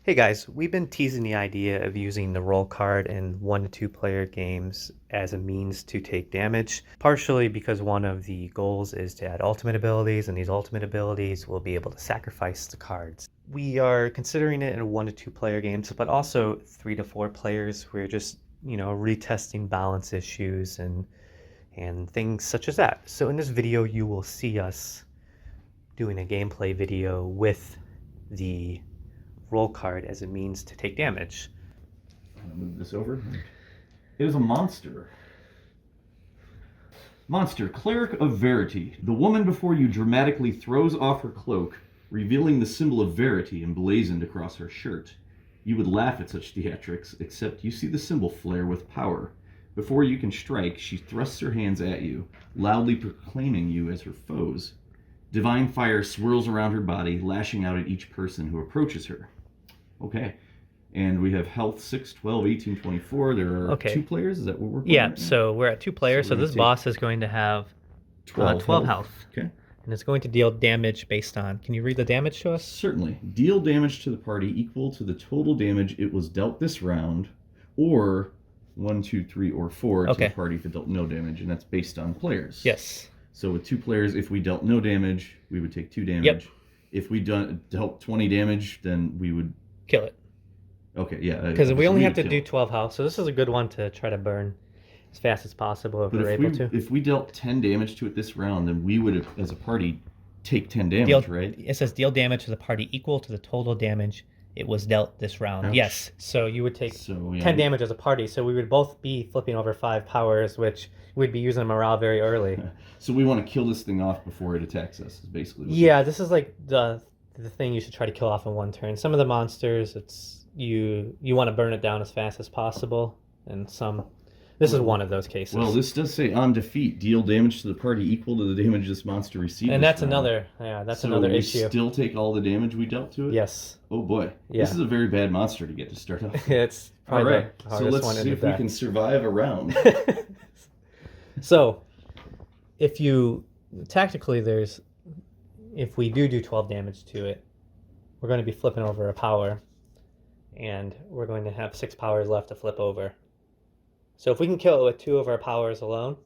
Hey guys, we've been teasing the idea of using the roll card in 1 to 2 player games as a means to take damage, partially because one of the goals is to add ultimate abilities, and these ultimate abilities will be able to sacrifice the cards. We are considering it in 1 to 2 player games, but also 3 to 4 players. We're just, retesting balance issues and things such as that. So in this video, you will see us doing a gameplay video with the roll card as a means to take damage. I'm gonna move this over. It is a monster. Monster, Cleric of Verity. The woman before you dramatically throws off her cloak, revealing the symbol of Verity emblazoned across her shirt. You would laugh at such theatrics, except you see the symbol flare with power. Before you can strike, she thrusts her hands at you, loudly proclaiming you as her foes. Divine fire swirls around her body, lashing out at each person who approaches her. Okay. And we have health 6, 12, 18, 24. There are 2 players. Is that what we're playing? Yeah, so we're at 2 players. So this boss is going to have 12 health. Okay. And it's going to deal damage based on... Can you read the damage to us? Certainly. Deal damage to the party equal to the total damage it was dealt this round, or 1, 2, 3, or 4 to the party if it dealt no damage, and that's based on players. Yes. So with 2 players, if we dealt no damage, we would take 2 damage. Yep. If we dealt 20 damage, then we would... kill it. Okay, yeah. Because we only have to do 12 health, so this is a good one to try to burn as fast as possible if we're able to. If we dealt 10 damage to it this round, then we would, as a party, take 10 damage, right? It says deal damage to the party equal to the total damage it was dealt this round. Ouch. Yes, so you would take 10 damage as a party, so we would both be flipping over 5 powers, which we'd be using morale very early. So we want to kill this thing off before it attacks us, is basically what this is like the thing you should try to kill off in one turn. Some of the monsters, it's you want to burn it down as fast as possible, and some... This is one of those cases. Well, this does say on defeat, deal damage to the party equal to the damage this monster received. And that's another, another issue. So we still take all the damage we dealt to it? Yes. Oh boy. Yeah. This is a very bad monster to get to start off. It's probably all right. So let's see if we can survive a round. So, if we do 12 damage to it, we're going to be flipping over a power, and we're going to have 6 powers left to flip over. So if we can kill it with 2 of our powers alone,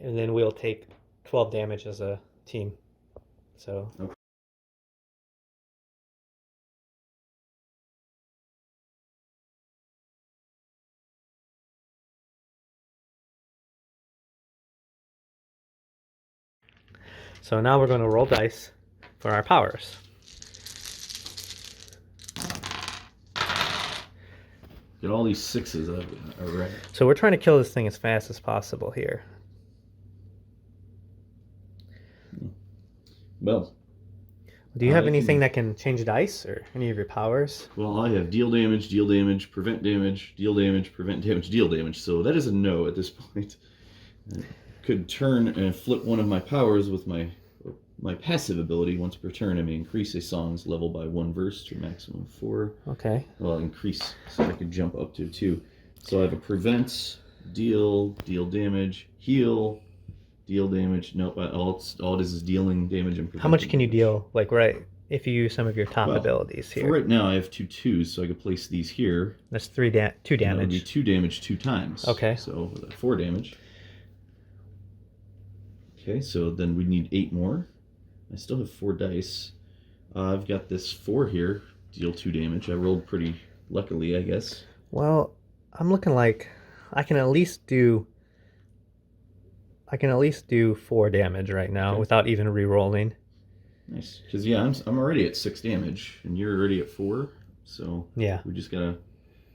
and then we'll take 12 damage as a team. So. Okay. So now we're going to roll dice for our powers. Get all these 6s already. So we're trying to kill this thing as fast as possible here. Well. Do you have anything that can change dice, or any of your powers? Well, I have deal damage, prevent damage, deal damage, prevent damage, deal damage. So that is a no at this point. I could turn and flip one of my powers with my passive ability. Once per turn, I may increase a song's level by 1 verse to a maximum of 4. Okay. Well, increase so I could jump up to 2. So I have a prevent, deal damage, heal, deal damage. Nope, all it is dealing damage and preventing. How much can you deal, if you use some of your top abilities here? For right now, I have 2 2s, so I could place these here. That's 2 damage. That would be 2 damage 2 times. Okay. So 4 damage. Okay, so then we need 8 more. I still have 4 dice. I've got this 4 here, deal 2 damage. I rolled pretty luckily, I guess. Well, I'm looking like I can at least do 4 damage right now without even re-rolling. Nice, because I'm already at 6 damage, and you're already at 4, so yeah, we just gotta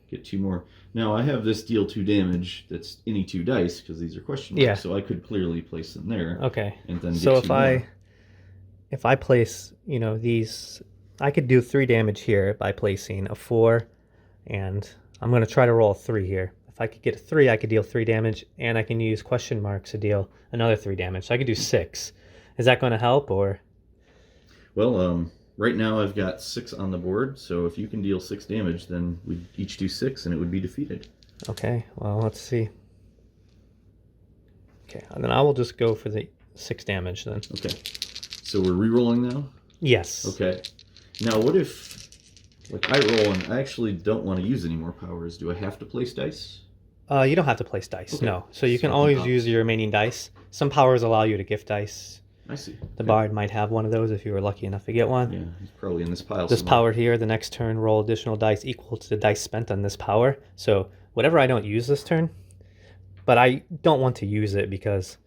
get 2 more. Now I have this deal 2 damage that's any 2 dice because these are question marks, so I could clearly place them there. Okay. And then so if I place, these, I could do 3 damage here by placing a 4, and I'm going to try to roll a 3 here. If I could get a 3, I could deal 3 damage, and I can use question marks to deal another 3 damage. So I could do 6. Is that going to help, or? Well, right now I've got 6 on the board, so if you can deal 6 damage, then we'd each do 6, and it would be defeated. Okay, well, let's see. Okay, and then I will just go for the 6 damage then. Okay. So we're re-rolling now? Yes. Okay. Now what if... Like I roll, and I actually don't want to use any more powers. Do I have to place dice? You don't have to place dice, Okay. no. So you can So always I'll- use your remaining dice. Some powers allow you to gift dice. I see. The Okay. bard might have one of those if you were lucky enough to get one. Yeah, he's probably in this pile. This somewhere. power here, the next turn, roll additional dice equal to the dice spent on this power. So whatever I don't use this turn, but I don't want to use it because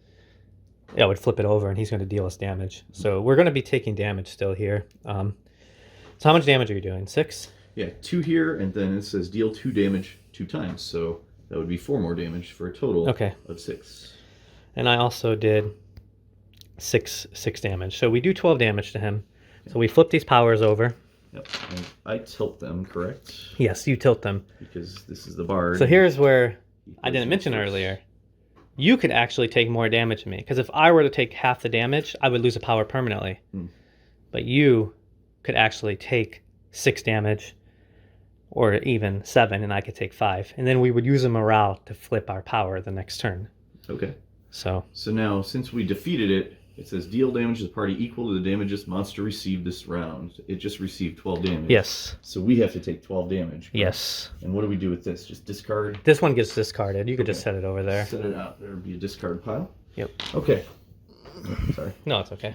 I would flip it over and he's going to deal us damage. So we're going to be taking damage still here. So how much damage are you doing? 6? Yeah, 2 here, and then it says deal 2 damage 2 times. So that would be 4 more damage for a total of 6. And I also did 6 damage. So we do 12 damage to him. So we flip these powers over. Yep. And I tilt them, correct? Yes, you tilt them. Because this is the bard. So here's where He I plays didn't them mention first. earlier. You could actually take more damage than me. Because if I were to take half the damage, I would lose a power permanently. But you could actually take 6 damage or even 7, and I could take 5. And then we would use a morale to flip our power the next turn. Okay. So now, since we defeated it, it says deal damage to the party equal to the damage this monster received this round. It just received 12 damage. yes. So we have to take 12 damage. Yes. And what do we do with this? Just discard? This one gets discarded. You could just Okay. set it over there. Set it out. There'll be a discard pile. Yep. Okay. Sorry. No, it's okay.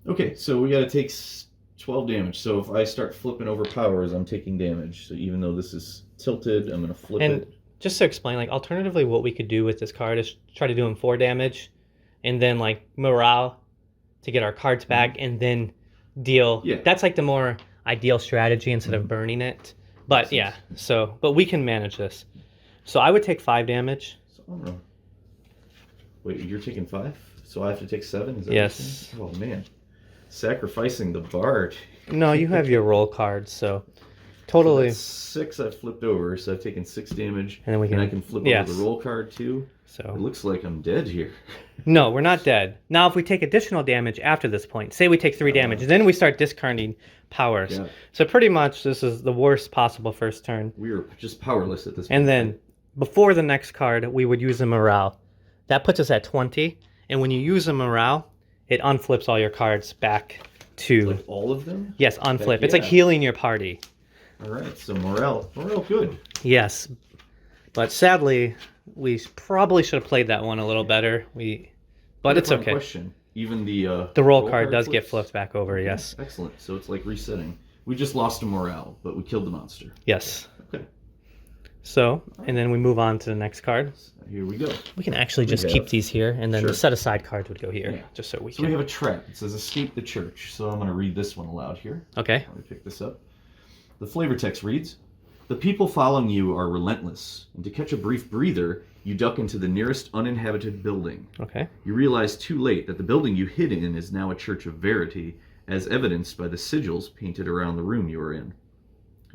Okay, so we got to take 12 damage. So if I start flipping over powers, I'm taking damage. So even though this is tilted, I'm going to flip And it. just to explain, like, alternatively, what we could do with this card is try to do him 4 damage, and then, like, morale to get our cards back, and then deal. Yeah. That's, like, the more ideal strategy instead of burning it. But, yeah, so, but we can manage this. So I would take 5 damage. So I'm gonna... Wait, you're taking 5? So I have to take 7? Is that Yes. what you're saying? Oh, man. Sacrificing the bard. No, you have your roll cards, so totally. So that's 6 I've flipped over, so I've taken 6 damage. And then we can- I can flip yes. over the roll card too. It So looks like I'm dead here. no, we're not dead. Now, if we take additional damage after this point, say we take 3 damage, then we start discarding powers. Yeah. So pretty much this is the worst possible first turn. We are just powerless at this point. And then before the next card, we would use a morale. That puts us at 20. And when you use a morale, it unflips all your cards back to... Like all of them? Yes, unflip. Heck It's like yeah. healing your party. All right, so morale good. Yes. But sadly, we probably should have played that one a little better. But it's Fun okay. Question. Even the The roll card does get flips? flipped back over, Okay, yes. Excellent. So it's like resetting. We just lost a morale, but we killed the monster. Yes. Okay. So, and then we move on to the next card. So here we go. We can actually just have- keep these here, and then Sure. the set-aside cards would go here, Yeah. just so we So can... we have a trap. It says escape the church. So I'm going to read this one aloud here. Okay. Let me pick this up. The flavor text reads, the people following you are relentless, and to catch a brief breather, you duck into the nearest uninhabited building. Okay. You realize too late that the building you hid in is now a church of verity, as evidenced by the sigils painted around the room you are in.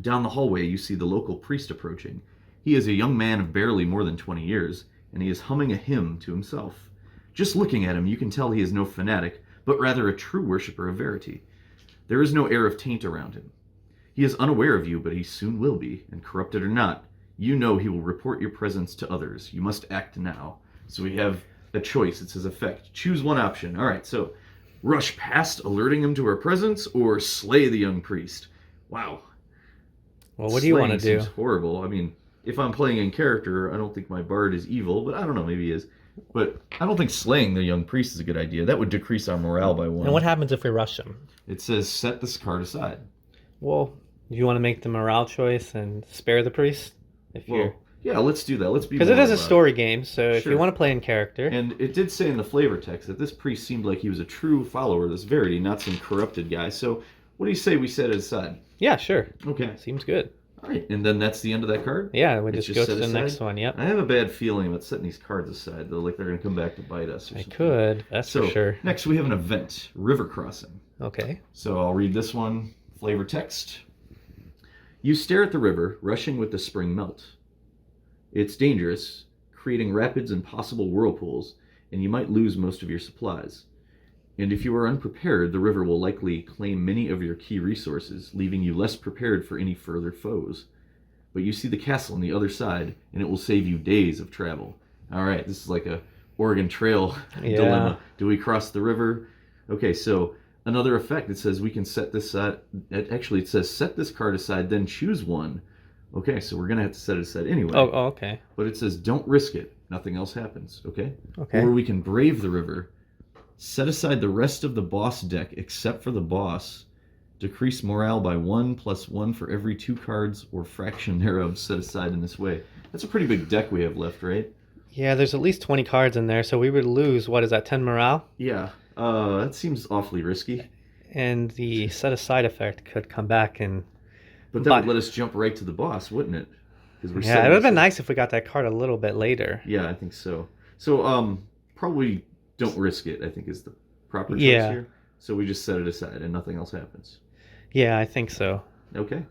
Down the hallway, you see the local priest approaching. He is a young man of barely more than 20 years, and he is humming a hymn to himself. Just looking at him, you can tell he is no fanatic, but rather a true worshipper of verity. There is no air of taint around him. He is unaware of you, but he soon will be, and corrupted or not, you know he will report your presence to others. You must act now. So we have a choice. It says effect. Choose one option. All right, so rush past, alerting him to our presence, or slay the young priest. Wow. Well, what do you want to Slaying do? seems horrible. I mean, if I'm playing in character, I don't think my bard is evil, but I don't know, maybe he is. But I don't think slaying the young priest is a good idea. That would decrease our morale by 1. And what happens if we rush him? It says set this card aside. Well, do you want to make the morale choice and spare the priest? If Well, you're... yeah, let's do that. Let's be Because it more is a about story game, so if Sure. you want to play in character... And it did say in the flavor text that this priest seemed like he was a true follower of this verity, not some corrupted guy. So what do you say we set it aside? Yeah, sure. Okay. Seems good. All right. And then that's the end of that card? Yeah, we It's just go set to the aside? next one, yep. I have a bad feeling about setting these cards aside, though, like they're going to come back to bite us or I something. could, that's So for sure. next we have an event, river crossing. Okay. So I'll read this one, flavor text. You stare at the river, rushing with the spring melt. It's dangerous, creating rapids and possible whirlpools, and you might lose most of your supplies. And if you are unprepared, the river will likely claim many of your key resources, leaving you less prepared for any further foes. But you see the castle on the other side, and it will save you days of travel. All right, this is like a Oregon Trail Yeah. dilemma. Do we cross the river? Okay, so another effect. It says we can set this actually it says set this card aside, then choose one. Okay, so we're gonna have to set it aside anyway. Oh, okay. But it says don't risk it. Nothing else happens. Okay. Okay. Or we can brave the river. Set aside the rest of the boss deck except for the boss. Decrease morale by 1 + 1 for every 2 cards or fraction thereof set aside in this way. That's a pretty big deck we have left, right? Yeah, there's at least 20 cards in there, so we would lose, what is that, 10 morale? Yeah, that seems awfully risky. And the set aside effect could come back and... But that would let us jump right to the boss, wouldn't it? Yeah, it would have been nice if we got that card a little bit later. Yeah, I think so. So, probably don't risk it, I think is the proper choice here. So we just set it aside and nothing else happens. Yeah, I think so. Okay.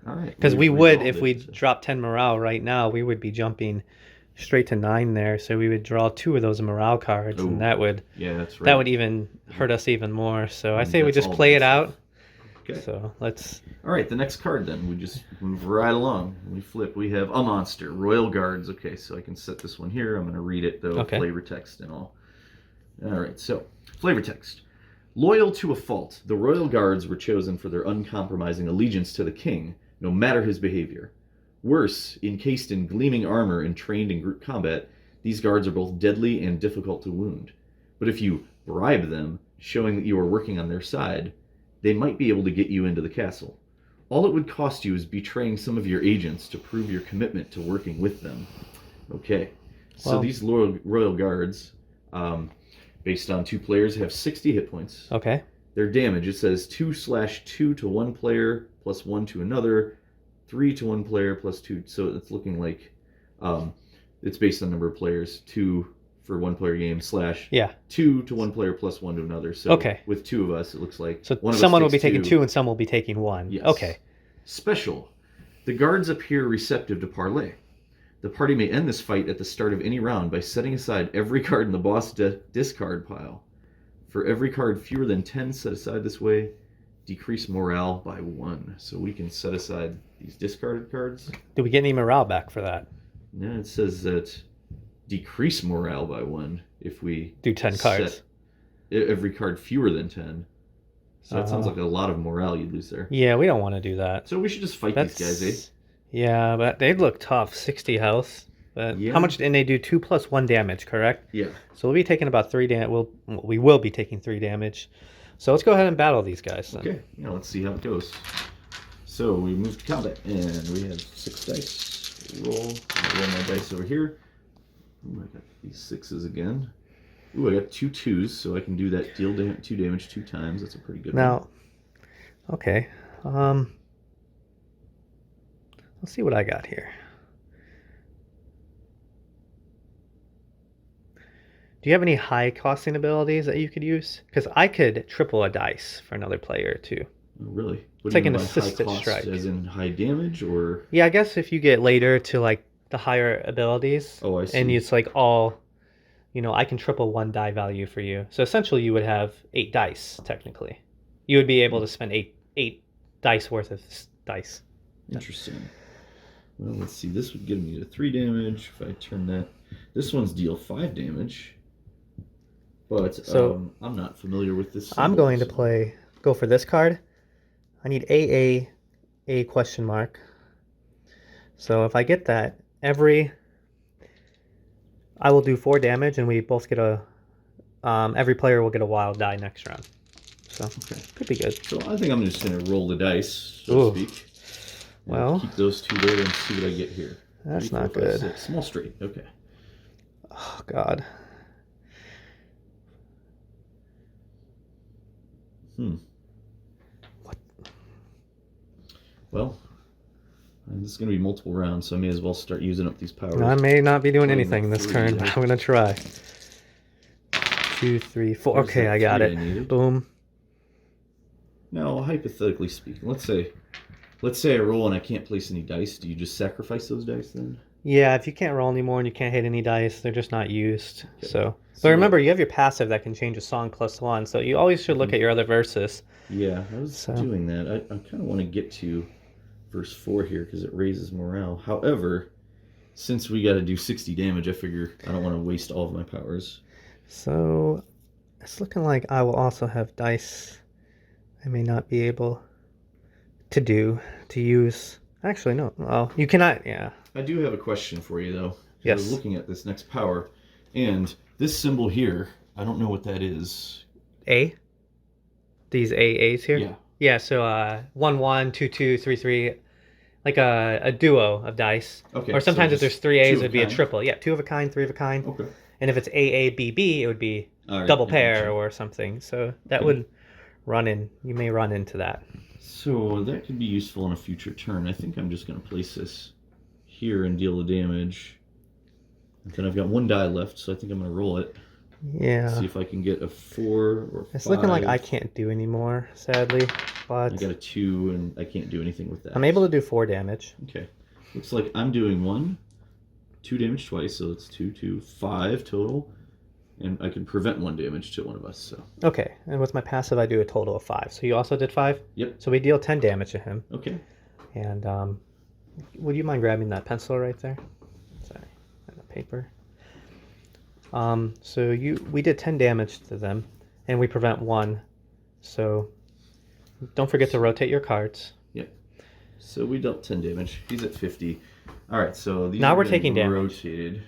All right. Because we would, if we drop 10 morale right now, we would be jumping straight to 9 there. So we would draw 2 of those morale cards, and that would that's right. That would even hurt us even more. So I say we just play it out. Okay. So let's... All right, the next card then. We just move right along. We flip. We have a monster, Royal Guards. Okay, so I can set this one here. I'm going to read it, though, flavor text and all. All right, so flavor text. Loyal to a fault, the Royal Guards were chosen for their uncompromising allegiance to the king, no matter his behavior. Worse, encased in gleaming armor and trained in group combat, these guards are both deadly and difficult to wound. But if you bribe them, showing that you are working on their side, they might be able to get you into the castle. All it would cost you is betraying some of your agents to prove your commitment to working with them. Okay, so these Royal Guards... based on 2 players, have 60 hit points. Okay. Their damage, it says 2/2 to one player, plus 1 to another, 3 to one player, plus 2. So it's looking like it's based on number of players, 2 for one player game, / 2 to one player, plus 1 to another. So with 2 of us, it looks like someone will be taking 2 and some will be taking 1. Yes. Okay. Special. The guards appear receptive to parley. The party may end this fight at the start of any round by setting aside every card in the boss discard pile. For every card fewer than 10 set aside this way, decrease morale by 1. So we can set aside these discarded cards. Do we get any morale back for that? Yeah, it says that decrease morale by 1 if we do 10 cards. Every card fewer than 10. So that sounds like a lot of morale you'd lose there. Yeah, we don't want to do that. So we should just fight these guys, eh? Yeah, but they look tough. 60 health. But how much? And they do 2 + 1 damage, correct? Yeah. So we'll be taking about 3 damage. We will be taking 3 damage. So let's go ahead and battle these guys then. Okay. Yeah, let's see how it goes. So we move to combat, and we have 6 dice. Roll. I roll my dice over here. Ooh, I got these 6s again. Ooh, I got 2 2s, so I can do that. Deal 2 damage 2 times. That's a pretty good one. Now, okay. Let's see what I got here. Do you have any high costing abilities that you could use? Because I could triple a dice for another player too. Oh, really? It's like an assisted strike. As in high damage, or? Yeah, I guess if you get later to like the higher abilities. Oh, I see. And it's like all, I can triple 1 die value for you. So essentially you would have 8 dice, technically. You would be able to spend 8 dice worth of dice. Interesting. Well, let's see. This would give me to 3 damage if I turn that. This one's deal 5 damage. But I'm not familiar with this symbol, I'm going to go for this card. I need A question mark. So if I get that, I will do 4 damage, and we both get every player will get a wild die next round. So could be good. So I think I'm just going to roll the dice, so to speak. Well, keep those 2 there and see what I get here. That's 3, 4, not 5, good. 6. Small straight. Okay. Oh God. What? Well, this is going to be multiple rounds, so I may as well start using up these powers. I may not be doing anything this turn, but I'm going to try. 2, 3, 4. Okay, I got it. Boom. Now, hypothetically speaking, let's say I roll and I can't place any dice. Do you just sacrifice those dice then? Yeah, if you can't roll anymore and you can't hit any dice, they're just not used. Okay. But remember, you have your passive that can change a song +1, so you always should look at your other verses. Yeah, I was doing that. I kind of want to get to verse 4 here because it raises morale. However, since we got to do 60 damage, I figure I don't want to waste all of my powers. So it's looking like I will also have dice I may not be able to use. Actually, no. Oh, you cannot. Yeah. I do have a question for you, though. Yes. I was looking at this next power, and this symbol here, I don't know what that is. A? These AAs here? Yeah. Yeah, so 1 1, 2 2, 3 3, like a duo of dice. Okay. Or sometimes so if there's 3 A's, two of it'd be a kind. triple. Yeah, 2 of a kind, 3 of a kind. Okay. And if it's AABB, it would be All right, double I pair gotcha. or something. So that Okay. would you may run into that. So that could be useful on a future turn. I think I'm just going to place this here and deal the damage. And then I've got 1 die left, so I think I'm going to roll it. Yeah. See if I can get a 4 or 5. It's looking like I can't do any more, sadly. But I got a 2, and I can't do anything with that. I'm able to do 4 damage. Okay. Looks like I'm doing 2 damage twice, so it's 2, 2, 5 total. And I can prevent 1 damage to one of us, so. Okay, and with my passive, I do a total of 5. So you also did 5? Yep. So we deal 10 damage to him. Okay. And would you mind grabbing that pencil right there? Sorry, and the paper. So we did 10 damage to them, and we prevent 1. So don't forget to rotate your cards. Yep. So we dealt 10 damage. He's at 50. All right, so these Now are we're being taking damage. rotated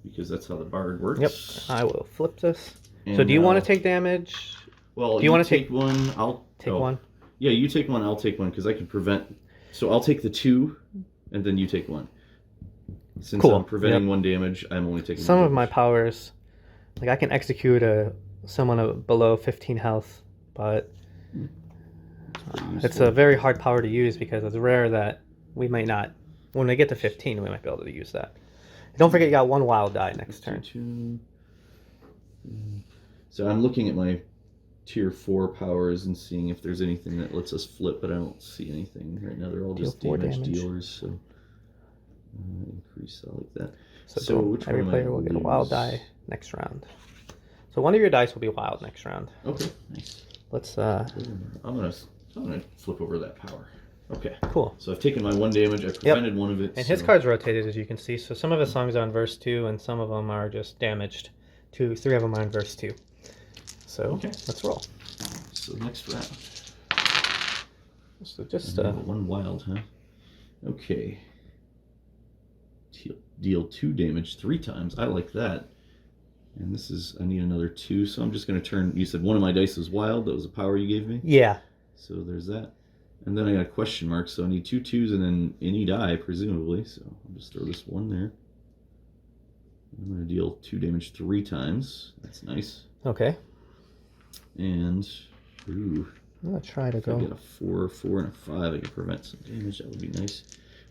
because that's how the bard works. Yep. I will flip this. And so do you want now- to take damage? Well, do you want to take one? I'll take one? Yeah, you take one. I'll take one because I can prevent. So I'll take the 2, and then you take 1. Since Cool. I'm preventing Yep. 1 damage, I'm only taking Some one of my damage. powers, like I can execute someone below 15 health, but it's a very hard power to use because it's rare that we might not. When we get to 15, we might be able to use that. Don't forget, you got 1 wild die next turn. 2. So I'm looking at my tier 4 powers and seeing if there's anything that lets us flip, but I don't see anything right now. They're all Deal just 4 damage damage. dealers, so increase that like that. So which every one am I player will get a lose? wild die next round. So one of your dice will be wild next round. Okay, nice. Let's I'm gonna flip over that power. Okay. cool. So I've taken my 1 damage. I prevented 1 of it. And his card's rotated, as you can see. So some of his songs are on verse 2, and some of them are just damaged. 3 of them are on verse 2. So Okay. let's roll. So next round. So just 1 wild, huh? Okay. Deal 2 damage 3 times. I like that. And this is, I need another 2, so I'm just going to turn, you said one of my dice was wild, that was a power you gave me? yeah. So there's that. And then I got a question mark, so I need 2 2s and then any die, presumably. So I'll just throw this 1 there. I'm going to deal 2 damage 3 times. That's nice. Okay. And, ooh, I'm gonna try to if I go. get a 4, 4, and a 5, I can prevent some damage. That would be nice.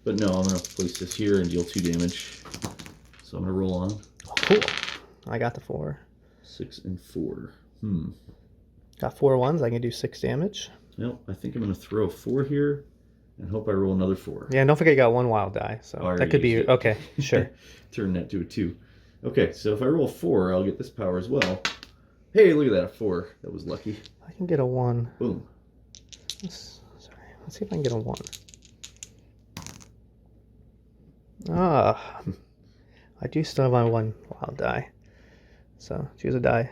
But no, I'm going to place this here and deal 2 damage. So I'm going to roll on. Oh, cool. I got the 4. 6 and 4. Got 4 ones. I can do 6 damage. Well, I think I'm going to throw a 4 here and hope I roll another 4. Yeah, and don't forget you got 1 wild die. So I that could be already used it. okay. Sure. Turn that to a 2. Okay, so if I roll 4, I'll get this power as well. Hey, look at that, a 4. That was lucky. I can get a 1. Boom. Let's see if I can get a 1. Ah, I do still have my 1 wild die. So choose a die.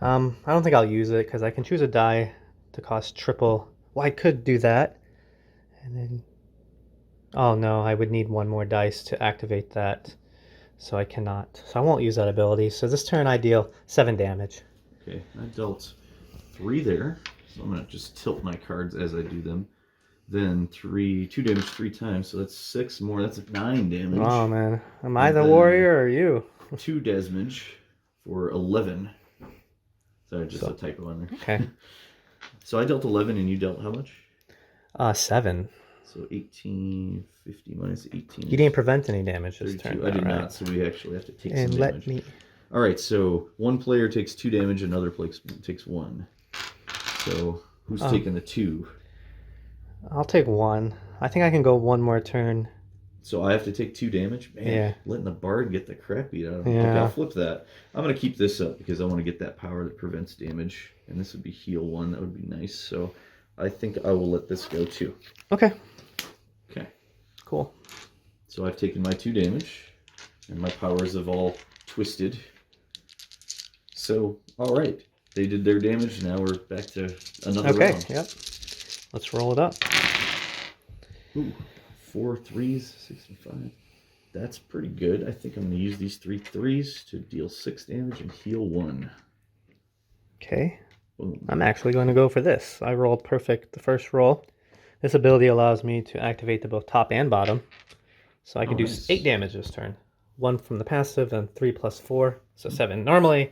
I don't think I'll use it because I can choose a die to cost triple. Well, I could do that, and then. Oh no, I would need 1 more dice to activate that, so I cannot. So I won't use that ability. So this turn I deal 7 damage. Okay, I dealt 3 there. So I'm going to just tilt my cards as I do them. Then 2 damage 3 times, so that's 6 more. That's 9 damage. Oh man, am I And the then- warrior or you? 2 damage for 11. Sorry, just a typo on there. Okay. So I dealt 11 and you dealt how much? 7. So 18, 50 minus 18. You didn't prevent any damage this 32. turn. I did right? not, so we actually have to take And some let damage. me. All right, so one player takes 2 damage, another player takes 1. So who's taking the 2? I'll take 1. I think I can go 1 more turn. So I have to take 2 damage? Man, Yeah. letting the bard get the crap beat out of him. Yeah. Okay, I'll flip that. I'm going to keep this up because I want to get that power that prevents damage. And this would be heal 1. That would be nice. So I think I will let this go too. Okay. Okay. Cool. So I've taken my 2 damage. And my powers have all twisted. So, all right. They did their damage. Now we're back to another Okay, round. yep. Let's roll it up. Ooh, 4 3s, 6 and 5. That's pretty good. I think I'm going to use these 3 3s to deal 6 damage and heal 1. Okay. Boom. I'm actually going to go for this. I rolled perfect the first roll. This ability allows me to activate the both top and bottom. So I can do nice. 8 damage this turn. 1 from the passive, then 3 plus 4, so 7. Normally,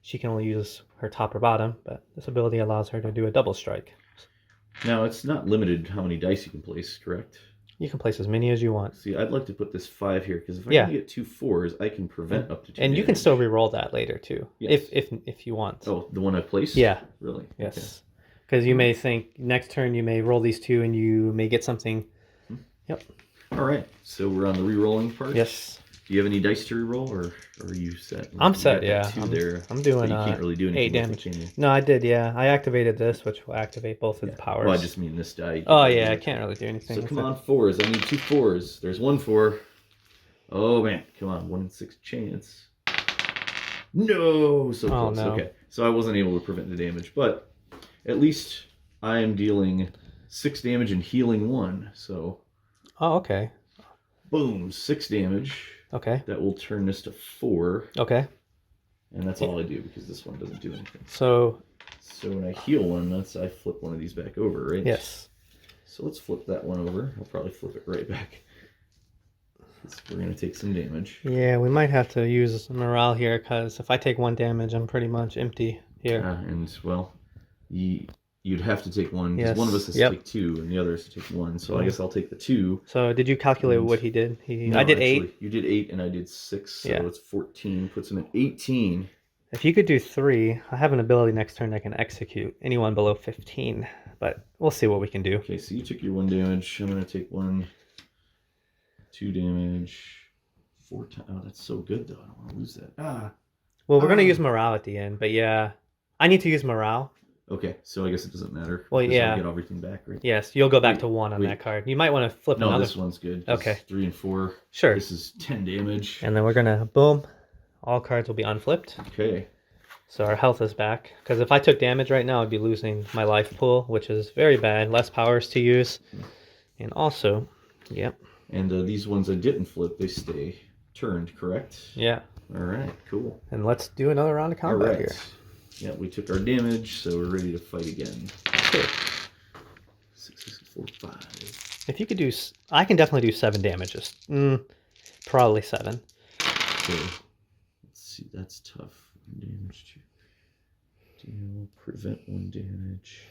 she can only use her top or bottom, but this ability allows her to do a double strike. Now, it's not limited how many dice you can place, correct? You can place as many as you want. See, I'd like to put this 5 here, because if I Yeah. can get 2 4s, I can prevent up to 2 And you can damage. still re-roll that later, too, Yes. if you want. Oh, the one I placed? Yeah. Really? Yes. Because you may think, next turn you may roll these 2 and you may get something. Yep. All right, so we're on the re-rolling part? Yes. Do you have any dice to re-roll, or are you set? I'm You set, got yeah. 2 there. I'm doing so you can't really do 8 anything damage. with it, can you? No, I did, yeah. I activated this, which will activate both of the powers. Well, I just mean this die. Oh, yeah, I can't really do anything. So with come it. on, 4s. I need 2 4s. There's 1 4. Oh, man. Come on, 1 in 6 chance. No! So close. no. Okay, so I wasn't able to prevent the damage, but at least I am dealing 6 damage and healing 1. So, Oh, okay. boom, 6 damage. Okay. That will turn this to 4. Okay. And that's all I do, because this one doesn't do anything. So, So when I heal 1, I flip one of these back over, right? yes. So let's flip that one over. I'll probably flip it right back. We're going to take some damage. Yeah, we might have to use morale here, because if I take 1 damage, I'm pretty much empty here. And, well, you'd have to take 1, because Yes. one of us has to take 2, and the other has to take 1. So I guess I'll take the 2. So, did you calculate And- what he did? No, I did actually, 8. You did 8, and I did 6, so Yeah. it's 14. Puts him at 18. If you could do 3, I have an ability next turn that can execute anyone below 15. But we'll see what we can do. Okay, so you took your 1 damage. I'm going to take 1, 2 damage, 4 times. Oh, that's so good, though. I don't want to lose that. Well, we're going to use morale at the end, but yeah. I need to use morale. Okay, so I guess it doesn't matter. Well, because yeah. I'll get everything back, right? Yes, you'll go back Wait, to 1 on wait. that card. You might want to flip No, another. this one's good. Okay. 3 and 4. Sure. This is 10 damage. And then we're going to, boom, all cards will be unflipped. Okay. So our health is back. Because if I took damage right now, I'd be losing my life pool, which is very bad. Less powers to use. And also, yep. And these ones I didn't flip, they stay turned, correct? Yeah. All right, cool. And let's do another round of All combat right. here. Yeah, we took our damage, so we're ready to fight again. Sure. 6, 4, 5. If you could do, I can definitely do 7 damages. Probably 7. Okay. Let's see, that's tough. Damage to deal, prevent 1 damage.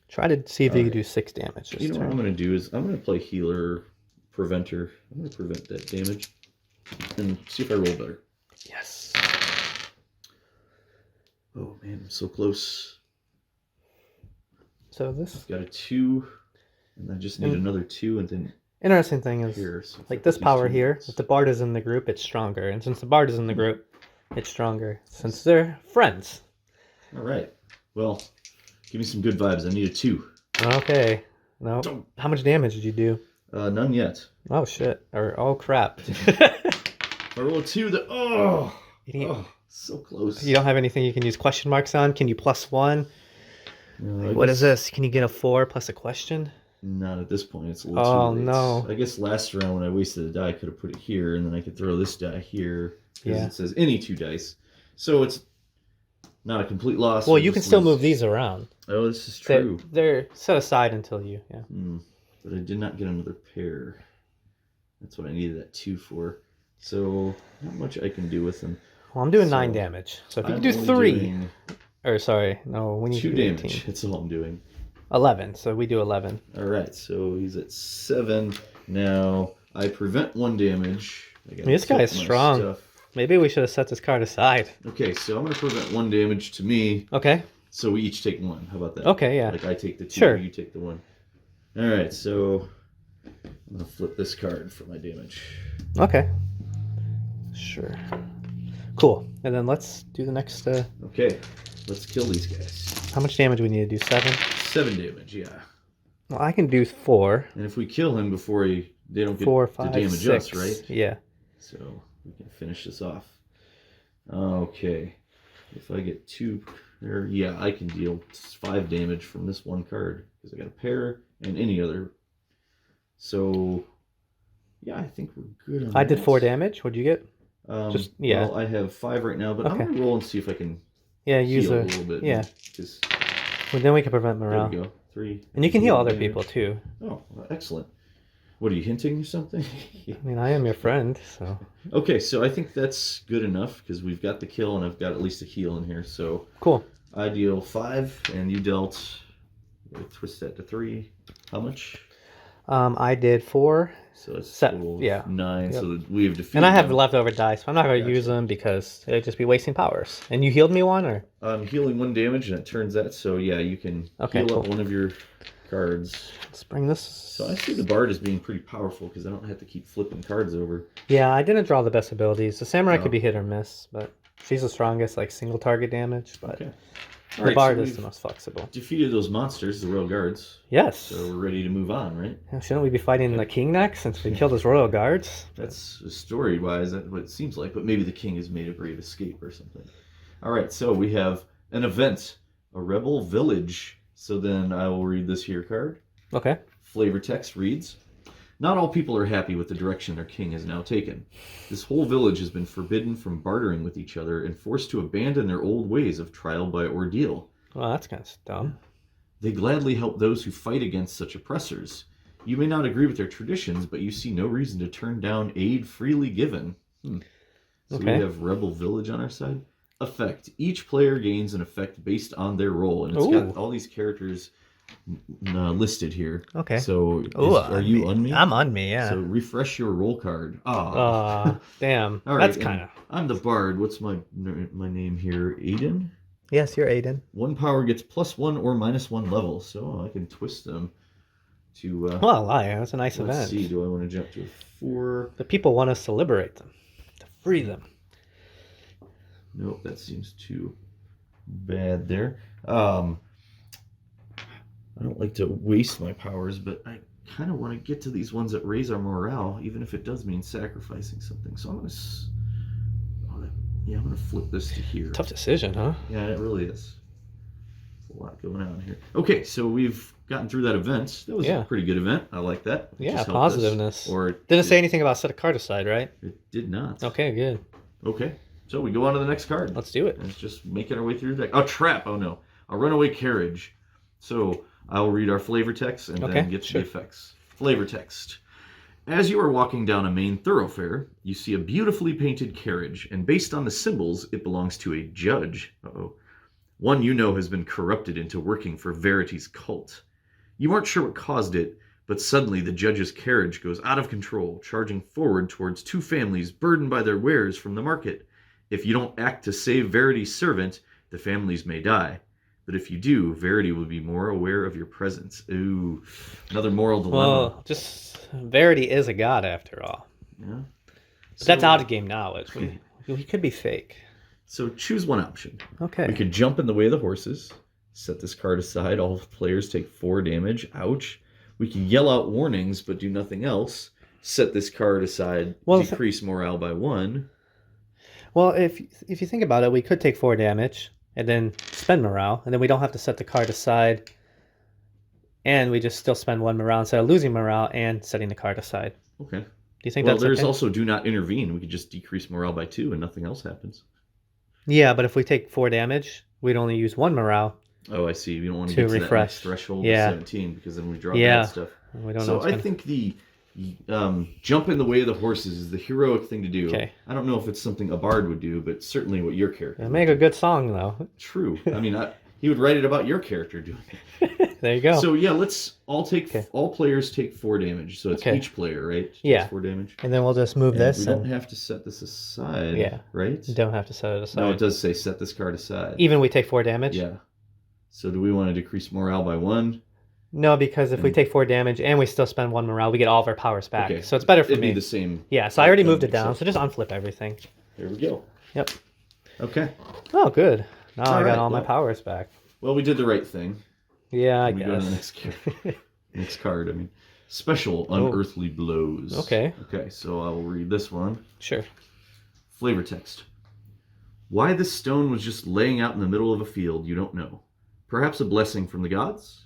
Try to see if you Alright. can do 6 damage this You know what I'm turn. going to do is I'm going to play healer, preventer. I'm going to prevent that damage and see if I roll better. Yes. Oh man, I'm so close. So this I've got a 2, and I just need another 2, and then interesting thing is, here. So like if I this put these power 2 here, dots- if the bard is in the group, it's stronger. And since the bard is in the group, it's stronger. Since they're friends. All right. Well, give me some good vibes. I need a 2. Okay. No. Don't. How much damage did you do? None yet. Oh shit. Or oh crap. I roll a 2. Oh, so close. You don't have anything you can use question marks on? Can you +1? No, I What guess is this? Can you get a 4 plus a question? Not at this point. It's a little Oh, too late. no. I guess last round when I wasted a die, I could have put it here, and then I could throw this die here. Because Yeah. it says any 2 dice. So it's not a complete loss. Well, I you can just still lose- move these around. Oh, this is They're, true. they're set aside until you, yeah. But I did not get another pair. That's what I needed that 2 for. So, not much I can do with them. Well, I'm doing So, 9 damage. So if you I'm can do only 3. doing Or sorry, no, we need 2 to do damage. 18. That's all I'm doing. 11, so we do 11. Alright, so he's at 7. Now, I prevent 1 damage. I gotta This guy is flip my strong. stuff. Maybe we should have set this card aside. Okay, so I'm going to prevent 1 damage to me. Okay. So we each take 1. How about that? Okay, yeah. Like I take the 2, Sure. you take the 1. Alright, so I'm going to flip this card for my damage. Okay. Sure. Cool. And then let's do the next, Okay, let's kill these guys. how much damage do we need to do? 7? 7 damage, yeah. Well, I can do 4. And if we kill him before they don't get 4, to 5, damage 6. us, right? Yeah. So we can finish this off. Okay. If I get 2, Or, yeah, I can deal 5 damage from this one card because I got a pair and any other. So, yeah, I think we're good on I that. did 4 damage. What'd you get? Yeah. Well, I have 5 right now, but I'm going to roll and see if I can use heal a little bit. Yeah. Because Well, then we can prevent morale. there we go. 3. And you can heal other people, too. Oh, well, excellent. What, are you hinting or something? I mean, I am your friend, so... Okay, so I think that's good enough, because we've got the kill, and I've got at least a heal in here, so... Cool. I deal 5, and you dealt... Twist that to 3. How much? I did 4. So it's 9. Yep. So we have defeated And I have them. leftover dice, but I'm not going to use them because it'd just be wasting powers. And you healed me 1, or? I'm healing 1 damage, and it turns that, so yeah, you can heal up one of your cards. Let's bring this... So I see the Bard as being pretty powerful, because I don't have to keep flipping cards over. Yeah, I didn't draw the best abilities. The Samurai could be hit or miss, but she's the strongest, like, single target damage, but... Okay. The Bard is the most flexible. Defeated those monsters, the Royal Guards. Yes. So we're ready to move on, right? Shouldn't we be fighting the King next, since we killed his Royal Guards? That's story-wise, that's what it seems like. But maybe the King has made a brave escape or something. All right, so we have an event, a rebel village. So then I will read this here card. Okay. Flavor text reads, not all people are happy with the direction their king has now taken. This whole village has been forbidden from bartering with each other and forced to abandon their old ways of trial by ordeal. Well, that's kind of dumb. They gladly help those who fight against such oppressors. You may not agree with their traditions, but you see no reason to turn down aid freely given. So we have Rebel Village on our side. Effect. Each player gains an effect based on their role, and it's got all these characters listed here. Okay. So are you on me? I'm on me, yeah. So refresh your roll card. Damn. All right, That's kind of... I'm the Bard. What's my name here? Aiden? Yes, you're Aiden. 1 power gets +1 or -1 level, so I can twist them to... well, that's a nice event. Let's see, do I want to jump to 4? The people want us to liberate them, to free them. Nope, that seems too bad there. I don't like to waste my powers, but I kind of want to get to these ones that raise our morale, even if it does mean sacrificing something. So I'm going to... I'm going to flip this to here. Tough decision, huh? Yeah, it really is. A lot going on here. Okay, so we've gotten through that event. That was a pretty good event. I like that. Yeah, positiveness. Or didn't say anything about set a card aside, right? It did not. Okay, good. Okay, so we go on to the next card. Let's do it. And it's just making our way through the deck. Oh, trap! Oh no, a runaway carriage. So I'll read our flavor text and then get to the effects. Flavor text. As you are walking down a main thoroughfare, you see a beautifully painted carriage, and based on the symbols, it belongs to a judge. One you know has been corrupted into working for Verity's cult. You aren't sure what caused it, but suddenly the judge's carriage goes out of control, charging forward towards 2 families burdened by their wares from the market. If you don't act to save Verity's servant, the families may die. But if you do, Verity will be more aware of your presence. Ooh, another moral dilemma. Well, Verity is a god after all. Yeah. But that's out of game knowledge. We could be fake. So choose one option. Okay. We could jump in the way of the horses. Set this card aside. All players take 4 damage. Ouch. We can yell out warnings, but do nothing else. Set this card aside. Decrease morale by 1. Well, if you think about it, we could take 4 damage and then spend morale, and then we don't have to set the card aside, and we just still spend 1 morale instead of losing morale and setting the card aside. Okay. Do you think that's okay? Well, there's also do not intervene. We could just decrease morale by 2 and nothing else happens. Yeah, but if we take 4 damage, we'd only use 1 morale. Oh, I see. We don't want to get to that next threshold of 17 because then we draw bad stuff. We don't know I think the jump in the way of the horses is the heroic thing to do. Okay. I don't know if it's something a bard would do, but certainly what your character would make do. a good song, though. True. I mean, he would write it about your character doing it. There you go. So yeah, let's all players take 4 damage. So it's each player, right? Yeah. 4 damage. And then we'll just move this. We don't have to set this aside, right? You don't have to set it aside. No, it does say set this card aside. Even we take 4 damage? Yeah. So do we want to decrease morale by 1? No, because if we take 4 damage and we still spend 1 morale, we get all of our powers back. Okay. So it's better for It'd me. Be the same. Yeah, so I already moved it down. So just unflip everything. There we go. Yep. Okay. Oh, good. Now I got all my powers back. Well, we did the right thing. Yeah, I guess. We go to the next card. I mean, Special-Unearthly Blows. Okay. Okay, so I will read this one. Sure. Flavor text. Why this stone was just laying out in the middle of a field, you don't know. Perhaps a blessing from the gods?